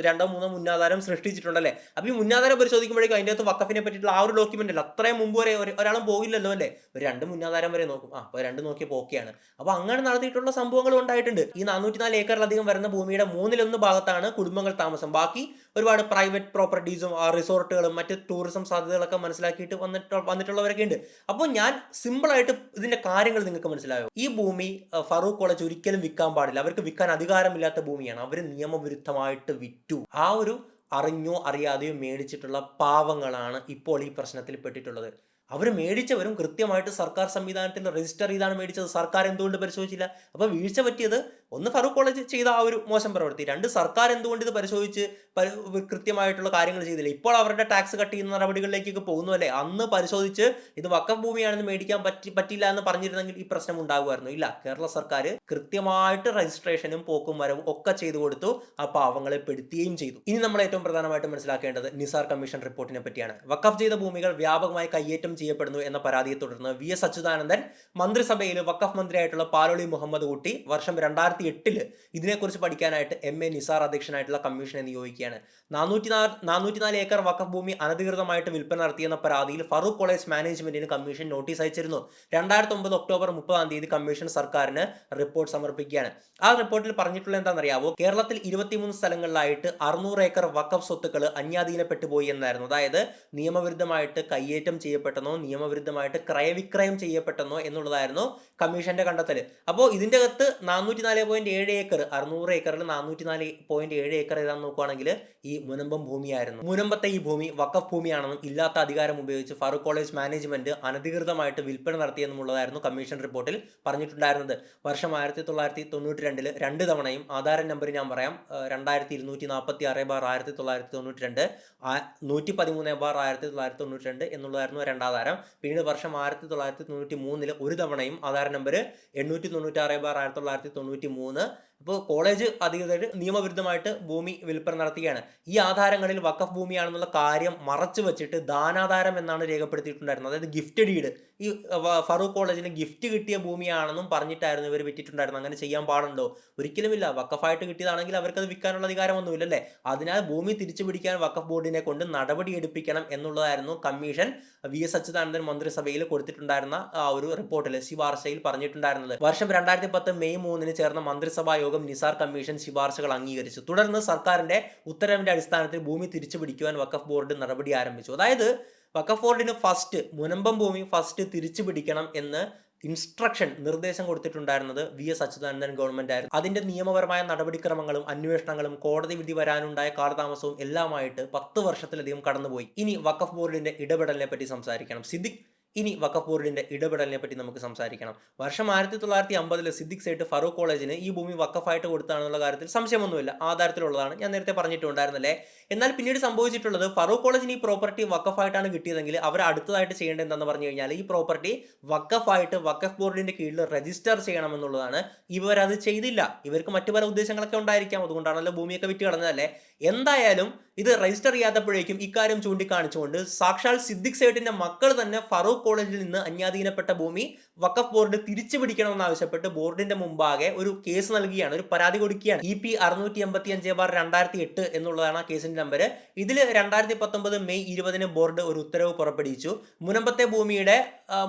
രണ്ടോ മൂന്നോ മുന്നാധാരം സൃഷ്ടിച്ചിട്ടുണ്ടല്ലേ. അപ്പോൾ ഈ മുന്നാധാരം പരിശോധിക്കുമ്പോഴേക്കും അതിൻ്റെ അകത്ത് വഖഫിനെ പറ്റിയിട്ടുള്ള ആ ഒരു ഡോക്യുമെന്റ് അല്ല, അത്രയും മുമ്പ് വരെ ഒരാളും പോകില്ലല്ലോ അല്ലേ. ഒരു 2 മുന്നാധാരം വരെ നോക്കും. അപ്പോൾ 2 നോക്കിയപ്പോൾ ഓക്കെയാണ്. അപ്പോൾ അങ്ങനെ നടത്തിയിട്ടുള്ള സംഭവങ്ങളും ഉണ്ടായിട്ടുണ്ട്. ഈ 404 ഏക്കറിലധികം വരുന്ന ഭൂമിയുടെ 1/3 ഭാഗത്താണ് കുടുംബങ്ങൾ താമസം. ബാക്കി ഒരുപാട് പ്രൈവറ്റ് പ്രോപ്പർട്ടീസും റിസോർട്ടുകളും മറ്റ് ടൂറിസം സാധ്യതകളൊക്കെ മനസ്സിലാക്കിയിട്ട് വന്നിട്ടുള്ളവരൊക്കെ ഉണ്ട്. അപ്പോൾ ഞാൻ സിമ്പിളായിട്ട് ഇതിന്റെ കാര്യങ്ങൾ നിങ്ങൾക്ക് മനസ്സിലായോ. ഈ ഭൂമി ഫറൂഖ് കോളേജ് ഒരിക്കലും വിൽക്കാൻ പാടില്ല. അവർക്ക് വിൽക്കാൻ അധികാരമില്ലാത്ത ഭൂമിയാണ്. അവർ നിയമവിരുദ്ധമായിട്ട് വിറ്റു. ആ ഒരു അറിഞ്ഞോ അറിയാതെയോ മേടിച്ചിട്ടുള്ള പാവങ്ങളാണ് ഇപ്പോൾ ഈ പ്രശ്നത്തിൽ പെട്ടിട്ടുള്ളത്. അവർ മേടിച്ചവരും കൃത്യമായിട്ട് സർക്കാർ സംവിധാനത്തിൽ രജിസ്റ്റർ ചെയ്താണ് മേടിച്ചത്. സർക്കാർ എന്തുകൊണ്ട് പരിശോധിച്ചില്ല? അപ്പോൾ വീഴ്ച പറ്റിയത് ഒന്ന് ഫറൂഖ് കോളേജ് ചെയ്ത ആ ഒരു മോശം പ്രവൃത്തി, 2 സർക്കാർ എന്തുകൊണ്ട് ഇത് പരിശോധിച്ച് കൃത്യമായിട്ടുള്ള കാര്യങ്ങൾ ചെയ്തില്ല. ഇപ്പോൾ അവരുടെ ടാക്സ് കട്ട് ചെയ്യുന്ന നടപടികളിലേക്കൊക്കെ പോകുന്നു അല്ലേ. അന്ന് പരിശോധിച്ച് ഇത് വഖഫ് ഭൂമിയാണെന്ന് മേടിക്കാൻ പറ്റില്ല എന്ന് പറഞ്ഞിരുന്നെങ്കിൽ ഈ പ്രശ്നം ഉണ്ടാകുമായിരുന്നു. ഇല്ല, കേരള സർക്കാർ കൃത്യമായിട്ട് രജിസ്ട്രേഷനും പോക്കും വരവും ഒക്കെ ചെയ്തു കൊടുത്തു, ആ പാവങ്ങളെ പെടുത്തുകയും ചെയ്തു. ഇനി നമ്മൾ ഏറ്റവും പ്രധാനമായിട്ട് മനസ്സിലാക്കേണ്ടത് നിസാർ കമ്മീഷൻ റിപ്പോർട്ടിനെ പറ്റിയാണ്. വഖഫ് ചെയ്ത ഭൂമികൾ വ്യാപകമായി കയ്യേറ്റം ചെയ്യപ്പെടുന്നു എന്ന പരാതിയെ തുടർന്ന് VS അച്യുതാനന്ദൻ മന്ത്രിസഭയിൽ വഖഫ് മന്ത്രിയായിട്ടുള്ള പാലോളി മുഹമ്മദ് കുട്ടി വർഷം 2008 ഇതിനെക്കുറിച്ച് പഠിക്കാനായിട്ട് MA നിസാർ അധ്യക്ഷനായിട്ടുള്ള കമ്മീഷനെ നിയോഗിക്കുകയാണ്. 404 ഏക്കർ വഖഫ് ഭൂമി അനധികൃതമായിട്ട് വിൽപ്പന നടത്തിയെന്ന പരാതിയിൽ ഫറൂഖ് കോളേജ് മാനേജ്മെന്റിന് കമ്മീഷൻ നോട്ടീസ് അയച്ചിരുന്നു. 2009 ഒക്ടോബർ 30 കമ്മീഷൻ സർക്കാരിന് റിപ്പോർട്ട് സമർപ്പിക്കുകയാണ്. ആ റിപ്പോർട്ടിൽ പറഞ്ഞിട്ടുള്ള എന്താണെന്നറിയാവോ? കേരളത്തിൽ 23 സ്ഥലങ്ങളിലായിട്ട് 600 ഏക്കർ വഖഫ് സ്വത്തുക്കൾ അന്യാധീനപ്പെട്ടു പോയി എന്നായിരുന്നു. അതായത് നിയമവിരുദ്ധമായിട്ട് കയ്യേറ്റം ചെയ്യപ്പെട്ടെന്നോ നിയമവിരുദ്ധമായിട്ട് ക്രയവിക്രയം ചെയ്യപ്പെട്ടെന്നോ എന്നുള്ളതായിരുന്നു കമ്മീഷന്റെ കണ്ടെത്തൽ. അപ്പോൾ ഇതിന്റെ അകത്ത് 404.7 ഏക്കർ, 600 ഏക്കറിൽ 404.7 ഏക്കർ ഏതാണെന്ന് നോക്കുകയാണെങ്കിൽ ഈ മുനമ്പം ഭൂമിയായിരുന്നു. മുനമ്പത്തെ ഈ ഭൂമി വഖഫ് ഭൂമിയാണെന്നും ഇല്ലാത്ത അധികാരം ഉപയോഗിച്ച് ഫറൂഖ് കോളേജ് മാനേജ്മെന്റ് അനധികൃതമായിട്ട് വിൽപ്പന നടത്തിയെന്നുമുള്ളതായിരുന്നു കമ്മീഷൻ റിപ്പോർട്ടിൽ പറഞ്ഞിട്ടുണ്ടായിരുന്നത്. വർഷം 1992 2 തവണയും ആധാരം നമ്പർ ഞാൻ പറയാം, 2246/1992, 113/1992 എന്നുള്ളതായിരുന്നു രണ്ടാധാരം. പിന്നീട് വർഷം 1993 ഒരു തവണയും ആധാർ നമ്പർ 896/1993, അപ്പോൾ കോളേജ് അധികൃതർ നിയമവിരുദ്ധമായിട്ട് ഭൂമി വിൽപ്പന നടത്തുകയാണ്. ഈ ആധാരങ്ങളിൽ വഖഫ് ഭൂമിയാണെന്നുള്ള കാര്യം മറച്ചു വെച്ചിട്ട് ദാനാധാരം എന്നാണ് രേഖപ്പെടുത്തിയിട്ടുണ്ടായിരുന്നത്. അതായത് ഗിഫ്റ്റ് ഡീഡ്, ഈ ഫറൂഖ് കോളേജിന് ഗിഫ്റ്റ് കിട്ടിയ ഭൂമിയാണെന്നും പറഞ്ഞിട്ടായിരുന്നു ഇവർ വിറ്റിട്ടുണ്ടായിരുന്നത്. അങ്ങനെ ചെയ്യാൻ പാടുണ്ടോ? ഒരിക്കലുമില്ല. വഖഫായിട്ട് കിട്ടിയതാണെങ്കിൽ അവർക്കത് വിൽക്കാനുള്ള അധികാരമൊന്നുമില്ലല്ലേ. അതിനാൽ ഭൂമി തിരിച്ചു പിടിക്കാൻ വഖഫ് ബോർഡിനെ കൊണ്ട് നടപടി എടുപ്പിക്കണം എന്നുള്ളതായിരുന്നു കമ്മീഷൻ VS അച്യുതാനന്ദൻ മന്ത്രിസഭയിൽ കൊടുത്തിട്ടുണ്ടായിരുന്ന ആ ഒരു റിപ്പോർട്ടിൽ, ശുപാർശയിൽ പറഞ്ഞിട്ടുണ്ടായിരുന്നത്. വർഷം 2010 മെയ് 3 ചേർന്ന മന്ത്രിസഭാ യോഗം നിസാർ കമ്മീഷൻ ശുപാർശകൾ അംഗീകരിച്ചു. തുടർന്ന് സർക്കാരിന്റെ ഉത്തരവിന്റെ അടിസ്ഥാനത്തിൽ ഭൂമി തിരിച്ചു പിടിക്കുവാൻ വഖഫ് ബോർഡ് നടപടി ആരംഭിച്ചു. അതായത് വഖഫ് ബോർഡിന് മുനമ്പം ഭൂമി തിരിച്ചു പിടിക്കണം എന്ന് നിർദ്ദേശം കൊടുത്തിട്ടുണ്ടായിരുന്നത് VS അച്യുതാനന്ദൻ ഗവൺമെന്റ് ആയിരുന്നു. അതിന്റെ നിയമപരമായ നടപടിക്രമങ്ങളും അന്വേഷണങ്ങളും കോടതി വിധി വരാനുണ്ടായ കാലതാമസവും എല്ലാമായിട്ട് 10 വർഷത്തിലധികം കടന്നുപോയി. ഇനി വഖഫ് ബോർഡിന്റെ ഇടപെടലിനെ പറ്റി സംസാരിക്കണം. ഇനി വഖഫ് ബോർഡിന്റെ ഇടപെടലിനെ പറ്റി നമുക്ക് സംസാരിക്കണം. വർഷം 1950 സിദ്ദിഖ് സേട്ട് ഫറൂഖ് കോളേജിന് ഈ ഭൂമി വഖഫായിട്ട് കൊടുത്താണെന്നുള്ള കാര്യത്തിൽ സംശയമൊന്നുമില്ല, ആധാരത്തിലുള്ളതാണ്, ഞാൻ നേരത്തെ പറഞ്ഞിട്ടുണ്ടായിരുന്നല്ലേ. എന്നാൽ പിന്നീട് സംഭവിച്ചിട്ടുള്ളത്, ഫറൂഖ് കോളേജിന് ഈ പ്രോപ്പർട്ടി വഖഫായിട്ടാണ് കിട്ടിയതെങ്കിൽ അവർ അടുത്തതായിട്ട് ചെയ്യേണ്ടത് എന്താണെന്ന് പറഞ്ഞു കഴിഞ്ഞാൽ ഈ പ്രോപ്പർട്ടി വഖഫായിട്ട് വഖഫ് ബോർഡിന്റെ കീഴിൽ രജിസ്റ്റർ ചെയ്യണമെന്നുള്ളതാണ്. ഇവരത് ചെയ്തില്ല. ഇവർക്ക് മറ്റു പല ഉദ്ദേശങ്ങളൊക്കെ ഉണ്ടായിരിക്കാം, അതുകൊണ്ടാണല്ലോ ഭൂമിയൊക്കെ വിറ്റ് കളഞ്ഞതല്ലേ. എന്തായാലും ഇത് രജിസ്റ്റർ ചെയ്യാത്തപ്പോഴേക്കും ഇക്കാര്യം ചൂണ്ടിക്കാണിച്ചുകൊണ്ട് സാക്ഷാൽ സിദ്ദിഖ് സേട്ടിന്റെ മക്കൾ തന്നെ ഫറൂഖ് കോളേജിൽ നിന്ന് അന്യാധീനപ്പെട്ട ഭൂമി വഖഫ് ബോർഡ് തിരിച്ചു പിടിക്കണമെന്നാവശ്യപ്പെട്ട് ബോർഡിന്റെ മുമ്പാകെ ഒരു കേസ് നൽകുകയാണ്, ഒരു പരാതി കൊടുക്കുകയാണ്. EP 685/2008 എന്നുള്ളതാണ് ആ കേസിന്റെ നമ്പർ. ഇതിൽ 2019 മെയ് 20 ബോർഡ് ഒരു ഉത്തരവ് പുറപ്പെടുവിച്ചു. മുനമ്പത്തെ ഭൂമിയുടെ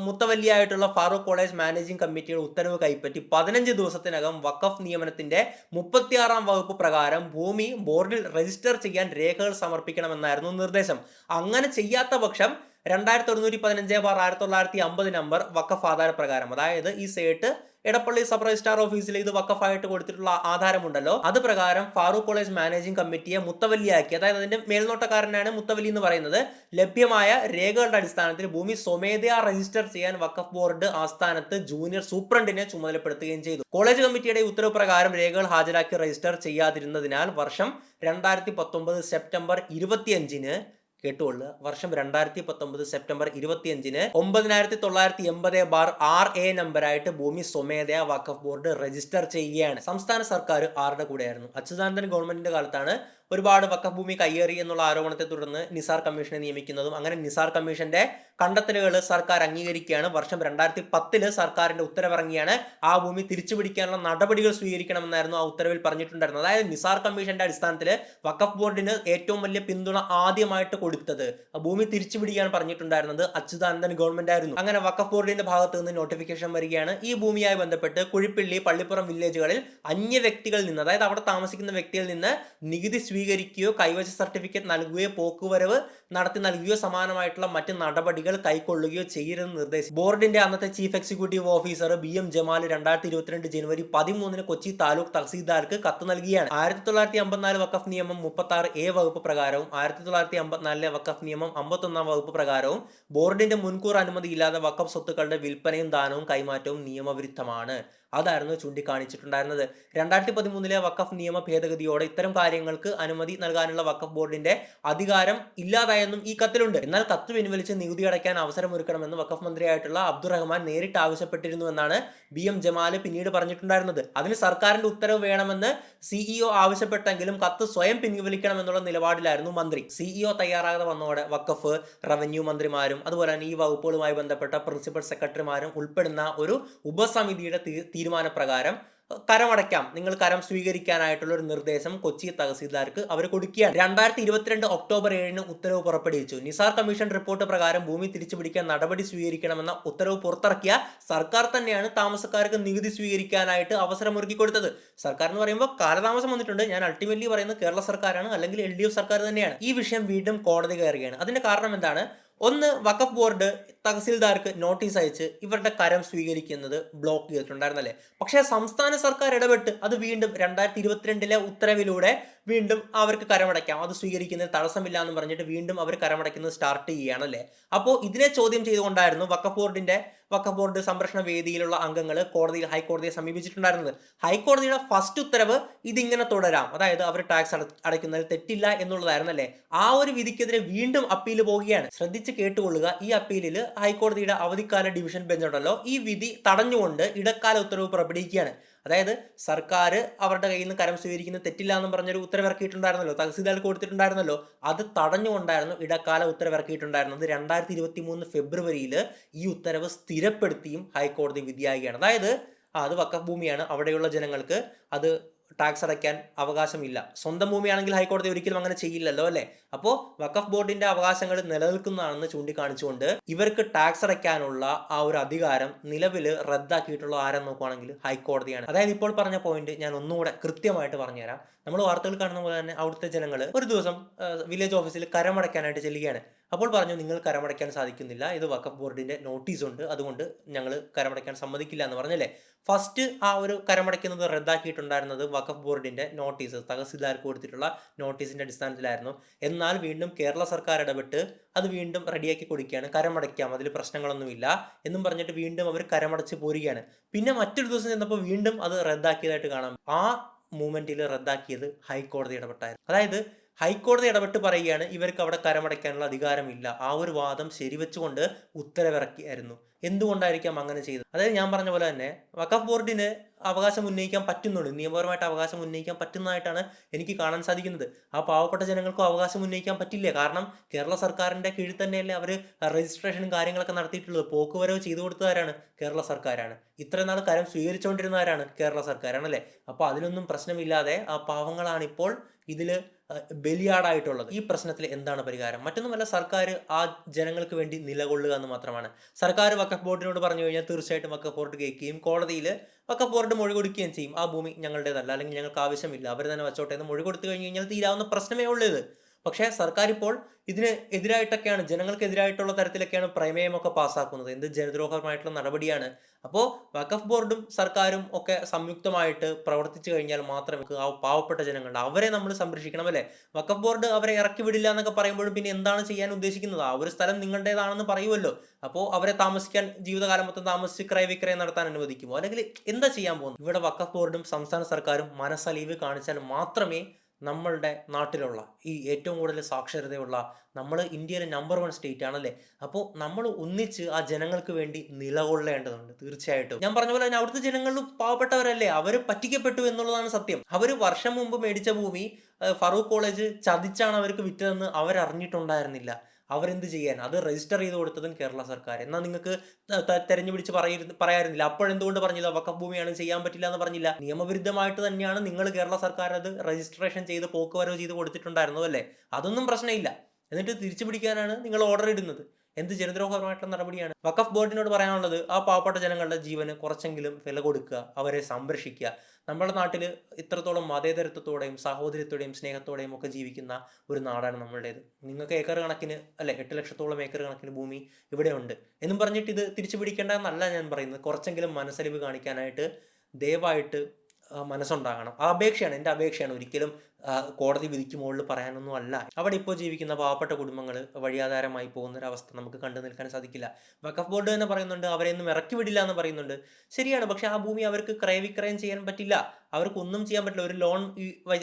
മുത്തവല്ലിയായിട്ടുള്ള ഫാറൂഖ് കോളേജ് മാനേജിംഗ് കമ്മിറ്റിയുടെ ഉത്തരവ് കൈപ്പറ്റി 15 ദിവസത്തിനകം വഖഫ് നിയമനത്തിന്റെ 36 വകുപ്പ് പ്രകാരം ഭൂമി ബോർഡിൽ രജിസ്റ്റർ ചെയ്യാൻ രേഖകൾ സമർപ്പിക്കണമെന്നായിരുന്നു നിർദ്ദേശം. അങ്ങനെ ചെയ്യാത്ത പക്ഷം 2115/1950 നമ്പർ വഖഫ് ആധാര പ്രകാരം, അതായത് ഈ സേട്ട് എടപ്പള്ളി സബ് രജിസ്ട്രാർ ഓഫീസിൽ ഇത് വഖഫായിട്ട് കൊടുത്തിട്ടുള്ള ആധാരമുണ്ടല്ലോ, അത് പ്രകാരം ഫാറൂഖ് കോളേജ് മാനേജിംഗ് കമ്മിറ്റിയെ മുത്തവല്ലിയാക്കി, അതായത് അതിന്റെ മേൽനോട്ടക്കാരനാണ് മുത്തവല്ലി എന്ന് പറയുന്നത്, ലഭ്യമായ രേഖകളുടെ അടിസ്ഥാനത്തിൽ ഭൂമി സ്വമേധയാ രജിസ്റ്റർ ചെയ്യാൻ വഖഫ് ബോർഡ് ആസ്ഥാനത്ത് ജൂനിയർ സൂപ്രണ്ടിനെ ചുമതലപ്പെടുത്തുകയും ചെയ്തു. കോളേജ് കമ്മിറ്റിയുടെ ഉത്തരവ് പ്രകാരം രേഖകൾ ഹാജരാക്കി രജിസ്റ്റർ ചെയ്യാതിരുന്നതിനാൽ വർഷം 2019 സെപ്റ്റംബർ 25-ന് കേട്ടുകൊള്ളുക, വർഷം 2019 സെപ്റ്റംബർ 25-ന് 9980/RA നമ്പറായിട്ട് ഭൂമി സ്വമേധയാ വഖഫ് ബോർഡ് രജിസ്റ്റർ ചെയ്യുകയാണ്. സംസ്ഥാന സർക്കാർ ആരുടെ കൂടെയായിരുന്നു? അച്യുതാനന്ദൻ ഗവൺമെന്റിന്റെ കാലത്താണ് ഒരുപാട് വഖഫ് ഭൂമി കയ്യേറി എന്നുള്ള ആരോപണത്തെ തുടർന്ന് നിസാർ കമ്മീഷനെ നിയമിക്കുന്നതും അങ്ങനെ നിസാർ കമ്മീഷന്റെ കണ്ടെത്തലുകൾ സർക്കാർ അംഗീകരിക്കുകയാണ്. വർഷം 2010 സർക്കാരിന്റെ ഉത്തരവിറങ്ങിയാണ് ആ ഭൂമി തിരിച്ചുപിടിക്കാനുള്ള നടപടികൾ സ്വീകരിക്കണമെന്നായിരുന്നു ആ ഉത്തരവിൽ പറഞ്ഞിട്ടുണ്ടായിരുന്നത്. അതായത് നിസാർ കമ്മീഷന്റെ അടിസ്ഥാനത്തിൽ വഖഫ് ബോർഡിന് ഏറ്റവും വലിയ പിന്തുണ ആദ്യമായിട്ട് കൊടുത്തത്, ആ ഭൂമി തിരിച്ചുപിടിക്കാൻ പറഞ്ഞിട്ടുണ്ടായിരുന്നത് അച്യുതാനന്ദൻ ഗവൺമെന്റ് ആയിരുന്നു. അങ്ങനെ വഖഫ് ബോർഡിന്റെ ഭാഗത്ത് നിന്ന് നോട്ടിഫിക്കേഷൻ വരികയാണ്. ഈ ഭൂമിയായി ബന്ധപ്പെട്ട് കുഴിപ്പിള്ളി, പള്ളിപ്പുറം വില്ലേജുകളിൽ അന്യ വ്യക്തികളിൽ നിന്ന്, അതായത് അവിടെ താമസിക്കുന്ന വ്യക്തികളിൽ നിന്ന് നികുതി സ്വീകരിക്കുകയോ കൈവശ സർട്ടിഫിക്കറ്റ് നൽകുകയോ പോക്കുവരവ് നടത്തി നൽകുകയോ സമാനമായിട്ടുള്ള മറ്റ് നടപടികൾ കൈക്കൊള്ളുകയോ ചെയ്യരുതെന്ന് നിർദ്ദേശിച്ചു. ബോർഡിന്റെ അന്നത്തെ chief executive officer BM Jamal 2022 ജനുവരി 13-ന് കൊച്ചി താലൂക്ക് തഹസീൽദാർക്ക് കത്ത് നൽകിയാണ്. 1954 വഖഫ് നിയമം 36A വകുപ്പ് പ്രകാരവും 1954 വഖഫ് നിയമം 51 വകുപ്പ് പ്രകാരവും ബോർഡിന്റെ മുൻകൂർ അനുമതിയില്ലാതെ വഖഫ് സ്വത്തുക്കളുടെ വിൽപ്പനയും ദാനവും കൈമാറ്റവും നിയമവിരുദ്ധമാണ്. അതായിരുന്നു ചൂണ്ടിക്കാണിച്ചിട്ടുണ്ടായിരുന്നത്. 2013 വഖഫ് നിയമ ഭേദഗതിയോടെ ഇത്തരം കാര്യങ്ങൾക്ക് അനുമതി നൽകാനുള്ള വഖഫ് ബോർഡിന്റെ അധികാരം ഇല്ലാതായെന്നും ഈ കത്തിലുണ്ട്. എന്നാൽ കത്ത് പിൻവലിച്ച് നികുതി അടയ്ക്കാൻ അവസരമൊരുക്കണമെന്ന് വഖഫ് മന്ത്രിയായിട്ടുള്ള അബ്ദുറഹ്മാൻ നേരിട്ട് ആവശ്യപ്പെട്ടിരുന്നു എന്നാണ് BM ജമാൽ പിന്നീട് പറഞ്ഞിട്ടുണ്ടായിരുന്നത്. അതിന് സർക്കാരിന്റെ ഉത്തരവ് വേണമെന്ന് CEO ആവശ്യപ്പെട്ടെങ്കിലും കത്ത് സ്വയം പിൻവലിക്കണമെന്നുള്ള നിലപാടിലായിരുന്നു മന്ത്രി. CEO തയ്യാറാകാതെ വന്നതോടെ വഖഫ്, റവന്യൂ മന്ത്രിമാരും അതുപോലെ തന്നെ ഈ വകുപ്പുകളുമായി ബന്ധപ്പെട്ട പ്രിൻസിപ്പൽ സെക്രട്ടറിമാരും ഉൾപ്പെടുന്ന ഒരു ഉപസമിതിയുടെ തീരുമാനപ്രകാരം കരമടയ്ക്കാം, നിങ്ങൾ കരം സ്വീകരിക്കാനായിട്ടുള്ള ഒരു നിർദ്ദേശം കൊച്ചി തഹസീൽദാർക്ക് അവർ കൊടുക്കുകയാണ്. 2022 ഒക്ടോബർ 7-ന് ഉത്തരവ് പുറപ്പെടുവിച്ചു. നിസാർ കമ്മീഷൻ റിപ്പോർട്ട് പ്രകാരം ഭൂമി തിരിച്ചുപിടിക്കാൻ നടപടി സ്വീകരിക്കണമെന്ന ഉത്തരവ് പുറത്തിറക്കിയ സർക്കാർ തന്നെയാണ് താമസക്കാർക്ക് നികുതി സ്വീകരിക്കാനായിട്ട് അവസരമൊരുക്കി കൊടുത്തത്. സർക്കാർ എന്ന് പറയുമ്പോൾ കാലതാമസം വന്നിട്ടുണ്ട്, ഞാൻ അൾട്ടിമേറ്റ്ലി പറയുന്നത് കേരള സർക്കാരാണ്, അല്ലെങ്കിൽ LDF സർക്കാർ തന്നെയാണ്. ഈ വിഷയം വീണ്ടും കോടതി കയറുകയാണ്. അതിന്റെ കാരണം എന്താണ്? ഒന്ന്, വഖഫ് ബോർഡ് തഹസീൽദാർക്ക് നോട്ടീസ് അയച്ച് ഇവരുടെ കരം സ്വീകരിക്കുന്നത് ബ്ലോക്ക് ചെയ്തിട്ടുണ്ടായിരുന്നല്ലേ. പക്ഷേ സംസ്ഥാന സർക്കാർ ഇടപെട്ട് അത് വീണ്ടും 2022 ഉത്തരവിലൂടെ വീണ്ടും അവർക്ക് കരമടയ്ക്കാം, അത് സ്വീകരിക്കുന്നതിന് തടസ്സമില്ല എന്ന് പറഞ്ഞിട്ട് വീണ്ടും അവർ കരമടയ്ക്കുന്നത് സ്റ്റാർട്ട് ചെയ്യുകയാണല്ലേ. അപ്പോൾ ഇതിനെ ചോദ്യം ചെയ്തുകൊണ്ടായിരുന്നു വഖഫ് ബോർഡ് സംരക്ഷണ വേദിയിലുള്ള അംഗങ്ങൾ ഹൈക്കോടതിയെ സമീപിച്ചിട്ടുണ്ടായിരുന്നത്. ഹൈക്കോടതിയുടെ ഫസ്റ്റ് ഉത്തരവ് ഇതിങ്ങനെ തുടരാം, അതായത് അവർ ടാക്സ് അടയ്ക്കുന്നതിൽ തെറ്റില്ല എന്നുള്ളതായിരുന്നല്ലേ. ആ ഒരു വിധിക്കെതിരെ വീണ്ടും അപ്പീൽ പോവുകയാണ്. ശ്രദ്ധിച്ച് കേട്ടുകൊള്ളുക, ഈ അപ്പീലിൽ ഹൈക്കോടതിയുടെ അവധിക്കാല ഡിവിഷൻ ബെഞ്ച് ഉണ്ടല്ലോ, ഈ വിധി തടഞ്ഞുകൊണ്ട് ഇടക്കാല ഉത്തരവ് പുറപ്പെടുവിക്കുകയാണ്. അതായത് സർക്കാർ അവരുടെ കയ്യിൽ നിന്ന് കരം സ്വീകരിക്കുന്ന തെറ്റില്ല എന്നും പറഞ്ഞൊരു ഉത്തരവിറക്കിയിട്ടുണ്ടായിരുന്നല്ലോ, തഹസീൽദാർക്ക് കൊടുത്തിട്ടുണ്ടായിരുന്നല്ലോ. അത് തടഞ്ഞുകൊണ്ടായിരുന്നു ഇടക്കാല ഉത്തരവിറക്കിയിട്ടുണ്ടായിരുന്നത്. 2023 ഫെബ്രുവരിയിൽ ഈ ഉത്തരവ് സ്ഥിരപ്പെടുത്തിയും ഹൈക്കോടതി വിധിയാകുകയാണ്. അതായത് അത് വഖഫ് ഭൂമിയാണ്, അവിടെയുള്ള ജനങ്ങൾക്ക് അത് ടാക്സ് അടയ്ക്കാൻ അവകാശമില്ല. സ്വന്തം ഭൂമിയാണെങ്കിൽ ഹൈക്കോടതി ഒരിക്കലും അങ്ങനെ ചെയ്യില്ലല്ലോ, അല്ലേ? അപ്പോൾ വഖഫ് ബോർഡിന്റെ അവകാശങ്ങൾ നിലനിൽക്കുന്നതാണെന്ന് ചൂണ്ടിക്കാണിച്ചുകൊണ്ട് ഇവർക്ക് ടാക്സ് അടയ്ക്കാനുള്ള ആ ഒരു അധികാരം നിലവിൽ റദ്ദാക്കിയിട്ടുള്ള ആരെന്ന് നോക്കുവാണെങ്കിൽ ഹൈക്കോടതിയാണ്. അതായത് ഇപ്പോൾ പറഞ്ഞ പോയിന്റ് ഞാൻ ഒന്നുകൂടെ കൃത്യമായിട്ട് പറഞ്ഞുതരാം. നമ്മൾ വാർത്തകൾ കാണുന്ന പോലെ തന്നെ അവിടുത്തെ ജനങ്ങൾ ഒരു ദിവസം വില്ലേജ് ഓഫീസിൽ കരമടയ്ക്കാനായിട്ട് ചെല്ലുകയാണ്. അപ്പോൾ പറഞ്ഞു, നിങ്ങൾ കരമടയ്ക്കാൻ സാധിക്കുന്നില്ല, ഇത് വഖഫ് ബോർഡിന്റെ നോട്ടീസ് ഉണ്ട്, അതുകൊണ്ട് ഞങ്ങൾ കരമടയ്ക്കാൻ സമ്മതിക്കില്ല എന്ന് പറഞ്ഞല്ലേ. ഫസ്റ്റ് ആ ഒരു കരമടയ്ക്കുന്നത് റദ്ദാക്കിയിട്ടുണ്ടായിരുന്നത് വഖഫ് ബോർഡിന്റെ നോട്ടീസ്, തഹസിൽദാർക്ക് കൊടുത്തിട്ടുള്ള നോട്ടീസിന്റെ അടിസ്ഥാനത്തിലായിരുന്നു. എന്നാൽ വീണ്ടും കേരള സർക്കാർ ഇടപെട്ട് അത് വീണ്ടും റെഡിയാക്കി കൊടുക്കുകയാണ്. കരമടയ്ക്കാം, അതിൽ പ്രശ്നങ്ങളൊന്നുമില്ല എന്നും പറഞ്ഞിട്ട് വീണ്ടും അവർ കരമടച്ച് പോരുകയാണ്. പിന്നെ മറ്റൊരു ദിവസം ചെന്നപ്പോൾ വീണ്ടും അത് റദ്ദാക്കിയതായിട്ട് കാണാം. ആ മൂവ്മെന്റിൽ റദ്ദാക്കിയത് ഹൈക്കോടതി ഇടപെട്ടായിരുന്നു. അതായത് ഹൈക്കോടതി ഇടപെട്ട് പറയുകയാണ് ഇവർക്ക് അവിടെ കരമടയ്ക്കാനുള്ള അധികാരമില്ല. ആ ഒരു വാദം ശരിവെച്ചുകൊണ്ട് ഉത്തരവിറക്കിയായിരുന്നു. എന്തുകൊണ്ടായിരിക്കാം അങ്ങനെ ചെയ്തത്? അതായത് ഞാൻ പറഞ്ഞ പോലെ തന്നെ വഖഫ് ബോർഡിന് അവകാശം ഉന്നയിക്കാൻ പറ്റുന്നുണ്ട്, നിയമപരമായിട്ട് അവകാശം ഉന്നയിക്കാൻ പറ്റുന്നതായിട്ടാണ് എനിക്ക് കാണാൻ സാധിക്കുന്നത്. ആ പാവപ്പെട്ട ജനങ്ങൾക്കും അവകാശം ഉന്നയിക്കാൻ പറ്റില്ലേ? കാരണം കേരള സർക്കാരിന്റെ കീഴിൽ തന്നെയല്ലേ അവർ രജിസ്ട്രേഷനും കാര്യങ്ങളൊക്കെ നടത്തിയിട്ടുള്ളത്. പോക്കുവരവ് ചെയ്തു കൊടുത്തതാരാണ്? കേരള സർക്കാരാണ്. ഇത്രയും നാൾ കരം സ്വീകരിച്ചുകൊണ്ടിരുന്നവരാണ് കേരള സർക്കാരാണല്ലേ. അപ്പോൾ അതിലൊന്നും പ്രശ്നമില്ലാതെ ആ പാവങ്ങളാണിപ്പോൾ ഇതിൽ ബലിയാടായിട്ടുള്ളത്. ഈ പ്രശ്നത്തിൽ എന്താണ് പരിഹാരം? മറ്റൊന്നുമല്ല, സർക്കാർ ആ ജനങ്ങൾക്ക് വേണ്ടി നിലകൊള്ളുക എന്ന് മാത്രമാണ്. സർക്കാർ വഖഫ് ബോർഡിനോട് പറഞ്ഞു കഴിഞ്ഞാൽ തീർച്ചയായിട്ടും വഖഫ് ബോർഡ് കേൾക്കുകയും കോടതിയിൽ വഖഫ് ബോർഡ് മൊഴി കൊടുക്കുകയും ചെയ്യും. ആ ഭൂമി ഞങ്ങളുടേതല്ല, അല്ലെങ്കിൽ ഞങ്ങൾക്ക് ആവശ്യമില്ല, അവർ തന്നെ വച്ചോട്ടെ എന്ന് മൊഴി കൊടുത്തു കഴിഞ്ഞ് കഴിഞ്ഞാൽ തീരാവുന്ന പ്രശ്നമേ ഉള്ളൂ ഇത്. പക്ഷേ സർക്കാർ ഇപ്പോൾ ഇതിന് എതിരായിട്ടൊക്കെയാണ്, ജനങ്ങൾക്കെതിരായിട്ടുള്ള തരത്തിലൊക്കെയാണ് പ്രമേയമൊക്കെ പാസ്സാക്കുന്നത്. എന്ത് ജനദ്രോഹമായിട്ടുള്ള നടപടിയാണ്. അപ്പോൾ വഖഫ് ബോർഡും സർക്കാരും ഒക്കെ സംയുക്തമായിട്ട് പ്രവർത്തിച്ചു കഴിഞ്ഞാൽ മാത്രമേ ആ പാവപ്പെട്ട ജനങ്ങളുടെ അവരെ നമ്മൾ സംരക്ഷിക്കണം, അല്ലേ? വഖഫ് ബോർഡ് അവരെ ഇറക്കി വിടില്ല എന്നൊക്കെ പറയുമ്പോഴും പിന്നെ എന്താണ് ചെയ്യാൻ ഉദ്ദേശിക്കുന്നത്? ആ ഒരു സ്ഥലം നിങ്ങളുടേതാണെന്ന് പറയുമല്ലോ. അപ്പോൾ അവരെ താമസിക്കാൻ, ജീവിതകാലം മൊത്തം താമസിച്ച് ക്രയവിക്രയം നടത്താൻ അനുവദിക്കുമോ? അല്ലെങ്കിൽ എന്താ ചെയ്യാൻ പോകുന്നത്? ഇവിടെ വഖഫ് ബോർഡും സംസ്ഥാന സർക്കാരും മനസ്സലിവ് കാണിച്ചാൽ മാത്രമേ നമ്മളുടെ നാട്ടിലുള്ള ഈ ഏറ്റവും കൂടുതൽ സാക്ഷരതയുള്ള, നമ്മൾ ഇന്ത്യയിലെ നമ്പർ 1 സ്റ്റേറ്റ് ആണല്ലേ. അപ്പോൾ നമ്മൾ ഒന്നിച്ച് ആ ജനങ്ങൾക്ക് വേണ്ടി നിലകൊള്ളേണ്ടതുണ്ട് തീർച്ചയായിട്ടും. ഞാൻ പറഞ്ഞ പോലെ തന്നെ അവിടുത്തെ ജനങ്ങളും പാവപ്പെട്ടവരല്ലേ, അവർ പറ്റിക്കപ്പെട്ടു എന്നുള്ളതാണ് സത്യം. അവർ വർഷം മുമ്പ് മേടിച്ച ഭൂമി ഫറൂഖ് കോളേജ് ചതിച്ചാണ് അവർക്ക് വിറ്റതെന്ന് അവരറിഞ്ഞിട്ടുണ്ടായിരുന്നില്ല. അവരെന്ത് ചെയ്യാൻ? അത് രജിസ്റ്റർ ചെയ്ത് കൊടുത്തതും കേരള സർക്കാർ. എന്നാൽ നിങ്ങൾക്ക് തെരഞ്ഞു പിടിച്ച് പറയായിരുന്നില്ല? അപ്പോഴെന്തുകൊണ്ട് പറഞ്ഞില്ല വഖഫ് ഭൂമിയാണ്, ചെയ്യാൻ പറ്റില്ല എന്ന് പറഞ്ഞില്ല? നിയമവിരുദ്ധമായിട്ട് തന്നെയാണ് നിങ്ങൾ കേരള സർക്കാർ അത് രജിസ്ട്രേഷൻ ചെയ്ത് പോക്കുവരവ് ചെയ്ത് കൊടുത്തിട്ടുണ്ടായിരുന്നത്, അല്ലേ? അതൊന്നും പ്രശ്നമില്ല. എന്നിട്ട് തിരിച്ചു പിടിക്കാനാണ് നിങ്ങൾ ഓർഡർ ഇടുന്നത്. എന്ത് ജനദ്രോഹപരമായിട്ടുള്ള നടപടിയാണ്? വഖഫ് ബോർഡിനോട് പറയാനുള്ളത് ആ പാവപ്പെട്ട ജനങ്ങളുടെ ജീവന് കുറച്ചെങ്കിലും വില കൊടുക്കുക, അവരെ സംരക്ഷിക്കുക. നമ്മുടെ നാട്ടിൽ ഇത്രത്തോളം മതേതരത്വത്തോടെയും സഹോദര്യത്തോടെയും സ്നേഹത്തോടെയും ഒക്കെ ജീവിക്കുന്ന ഒരു നാടാണ് നമ്മളുടേത്. നിങ്ങൾക്ക് ഏക്കർ കണക്കിന്, അല്ലെ 8 ലക്ഷത്തോളം ഏക്കർ കണക്കിന് ഭൂമി ഇവിടെ ഉണ്ട് എന്നും പറഞ്ഞിട്ട് ഇത് തിരിച്ചു പിടിക്കേണ്ടതെന്നല്ല ഞാൻ പറയുന്നത്. കുറച്ചെങ്കിലും മനസ്സലിവ് കാണിക്കാനായിട്ട് ദയവായിട്ട് മനസ്സുണ്ടാകണം. ആ അപേക്ഷയാണ്, എൻ്റെ അപേക്ഷയാണ്. ഒരിക്കലും കോടതി വിധിക്ക് മുകളിൽ പറയാനൊന്നും അല്ല. അവിടെ ഇപ്പോൾ ജീവിക്കുന്ന പാവപ്പെട്ട കുടുംബങ്ങൾ വഴിയാധാരമായി പോകുന്നൊരവസ്ഥ നമുക്ക് കണ്ടു നിൽക്കാൻ സാധിക്കില്ല. വഖഫ് ബോർഡ് തന്നെ പറയുന്നുണ്ട് അവരെയൊന്നും ഇറക്കി വിടില്ല എന്ന് പറയുന്നുണ്ട്. ശരിയാണ്, പക്ഷെ ആ ഭൂമി അവർക്ക് ക്രയവിക്രയം ചെയ്യാൻ പറ്റില്ല, അവർക്കൊന്നും ചെയ്യാൻ പറ്റില്ല. ഒരു ലോൺ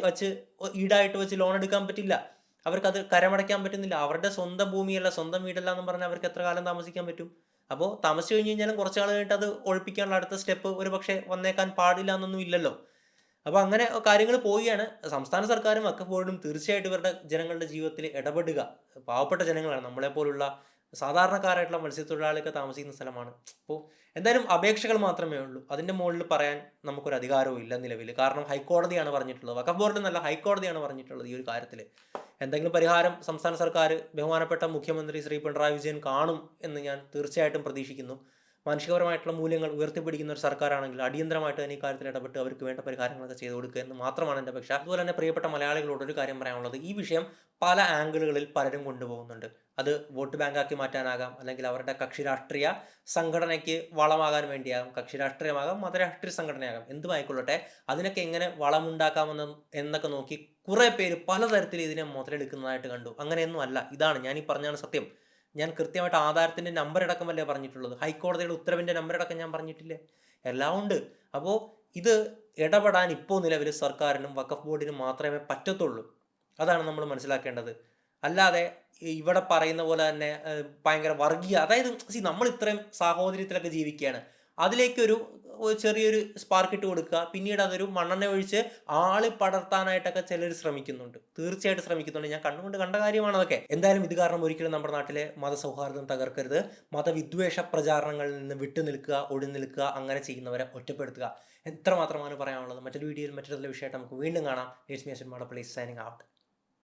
വെച്ച് ഈടായിട്ട് വെച്ച് ലോൺ എടുക്കാൻ പറ്റില്ല, അവർക്കത് കരമടയ്ക്കാൻ പറ്റുന്നില്ല. അവരുടെ സ്വന്തം ഭൂമിയല്ല, സ്വന്തം വീടല്ല എന്ന് പറഞ്ഞാൽ അവർക്ക് എത്ര കാലം താമസിക്കാൻ പറ്റും? അപ്പോൾ താമസിച്ചു കഴിഞ്ഞ് കഴിഞ്ഞാലും കുറച്ച് നാൾ കഴിഞ്ഞിട്ട് അത് ഒഴിപ്പിക്കാനുള്ള അടുത്ത സ്റ്റെപ്പ് ഒരു പക്ഷേ വന്നേക്കാൻ പാടില്ല എന്നൊന്നും ഇല്ലല്ലോ. അപ്പോൾ അങ്ങനെ കാര്യങ്ങൾ പോവുകയാണ്. സംസ്ഥാന സർക്കാരും വഖഫ് ബോർഡും തീർച്ചയായിട്ടും ഇവരുടെ ജനങ്ങളുടെ ജീവിതത്തിൽ ഇടപെടുക. പാവപ്പെട്ട ജനങ്ങളാണ്, നമ്മളെപ്പോലുള്ള സാധാരണക്കാരായിട്ടുള്ള മത്സ്യത്തൊഴിലാളികളൊക്കെ താമസിക്കുന്ന സ്ഥലമാണ്. അപ്പോൾ എന്തായാലും അപേക്ഷകൾ മാത്രമേ ഉള്ളൂ, അതിൻ്റെ മുകളിൽ പറയാൻ നമുക്കൊരു അധികാരവും ഇല്ല നിലവിൽ. കാരണം ഹൈക്കോടതിയാണ് പറഞ്ഞിട്ടുള്ളത്, വഖഫ് ബോർഡ് എന്നല്ല ഹൈക്കോടതിയാണ് പറഞ്ഞിട്ടുള്ളത് ഈ ഒരു കാര്യത്തിൽ. എന്തെങ്കിലും പരിഹാരം സംസ്ഥാന സർക്കാർ, ബഹുമാനപ്പെട്ട മുഖ്യമന്ത്രി ശ്രീ പിണറായി വിജയൻ കാണും എന്ന് ഞാൻ തീർച്ചയായിട്ടും പ്രതീക്ഷിക്കുന്നു. മാനുഷികപരമായിട്ടുള്ള മൂല്യങ്ങൾ ഉയർത്തിപ്പിടിക്കുന്ന ഒരു സർക്കാരാണെങ്കിൽ അടിയന്തരമായിട്ട് തന്നെ ഈ കാര്യത്തിൽ ഇടപെട്ട് അവർക്ക് വേണ്ട പരിഹാരങ്ങളൊക്കെ ചെയ്തു കൊടുക്കുക എന്ന് മാത്രമാണ് എൻ്റെ അപേക്ഷ. അതുപോലെ തന്നെ പ്രിയപ്പെട്ട മലയാളികളോട് ഒരു കാര്യം പറയാനുള്ളത്, ഈ വിഷയം പല ആംഗിളുകളിൽ പലരും കൊണ്ടുപോകുന്നുണ്ട്. അത് വോട്ട് ബാങ്കാക്കി മാറ്റാനാകാം, അല്ലെങ്കിൽ അവരുടെ കക്ഷി രാഷ്ട്രീയ സംഘടനയ്ക്ക് വളമാകാൻ വേണ്ടിയാകാം, കക്ഷി രാഷ്ട്രീയമാകാം, മതരാഷ്ട്രീയ സംഘടനയാകാം, എന്തുമായിക്കൊള്ളട്ടെ. അതിനൊക്കെ എങ്ങനെ വളമുണ്ടാക്കാമെന്ന് എന്നൊക്കെ നോക്കി കുറേ പേര് പലതരത്തിൽ ഇതിനെ മുതലെടുക്കുന്നതായിട്ട് കണ്ടു. അങ്ങനെയൊന്നും അല്ല, ഇതാണ് ഞാൻ ഈ പറഞ്ഞാണ് സത്യം. ഞാൻ കൃത്യമായിട്ട് ആധാരത്തിൻ്റെ നമ്പർ അടക്കമല്ലേ പറഞ്ഞിട്ടുള്ളത്, ഹൈക്കോടതിയുടെ ഉത്തരവിൻ്റെ നമ്പർ അടക്കം ഞാൻ പറഞ്ഞിട്ടില്ലേ? എല്ലാം ഉണ്ട്. അപ്പോൾ ഇത് ഇടപെടാൻ ഇപ്പോൾ നിലവിൽ സർക്കാരിനും വഖഫ് ബോർഡിനും മാത്രമേ പറ്റത്തുള്ളൂ. അതാണ് നമ്മൾ മനസ്സിലാക്കേണ്ടത്. അല്ലാതെ ഇവിടെ പറയുന്ന പോലെ തന്നെ ഭയങ്കര വർഗീയ, അതായത് നമ്മൾ ഇത്രയും സാഹോദര്യത്തിലൊക്കെ ജീവിക്കുകയാണ്, അതിലേക്കൊരു ഒരു ചെറിയൊരു സ്പാർക്ക് ഇട്ട് കൊടുക്കുക, പിന്നീട് അതൊരു മണ്ണെണ്ണ ഒഴിച്ച് ആളി പടർത്താനായിട്ടൊക്കെ ചിലർ ശ്രമിക്കുന്നുണ്ട്, തീർച്ചയായിട്ടും ശ്രമിക്കുന്നുണ്ട്. ഞാൻ കണ്ടുകൊണ്ട് കണ്ട കാര്യമാണ് അതൊക്കെ. എന്തായാലും ഇത് കാരണം ഒരിക്കലും നമ്മുടെ നാട്ടിലെ മതസൗഹാർദ്ദം തകർക്കരുത്. മതവിദ്വേഷ പ്രചാരണങ്ങളിൽ നിന്ന് വിട്ടു നിൽക്കുക, ഒഴിഞ്ഞു നിൽക്കുക, അങ്ങനെ ചെയ്യുന്നവരെ ഒറ്റപ്പെടുത്തുക. എത്രമാത്രമാണ് പറയാനുള്ളത്. മറ്റൊരു വീഡിയോയിൽ മറ്റൊരു വിഷയമായിട്ട് നമുക്ക് വീണ്ടും കാണാം. It's me Ashwin Madappally signing out.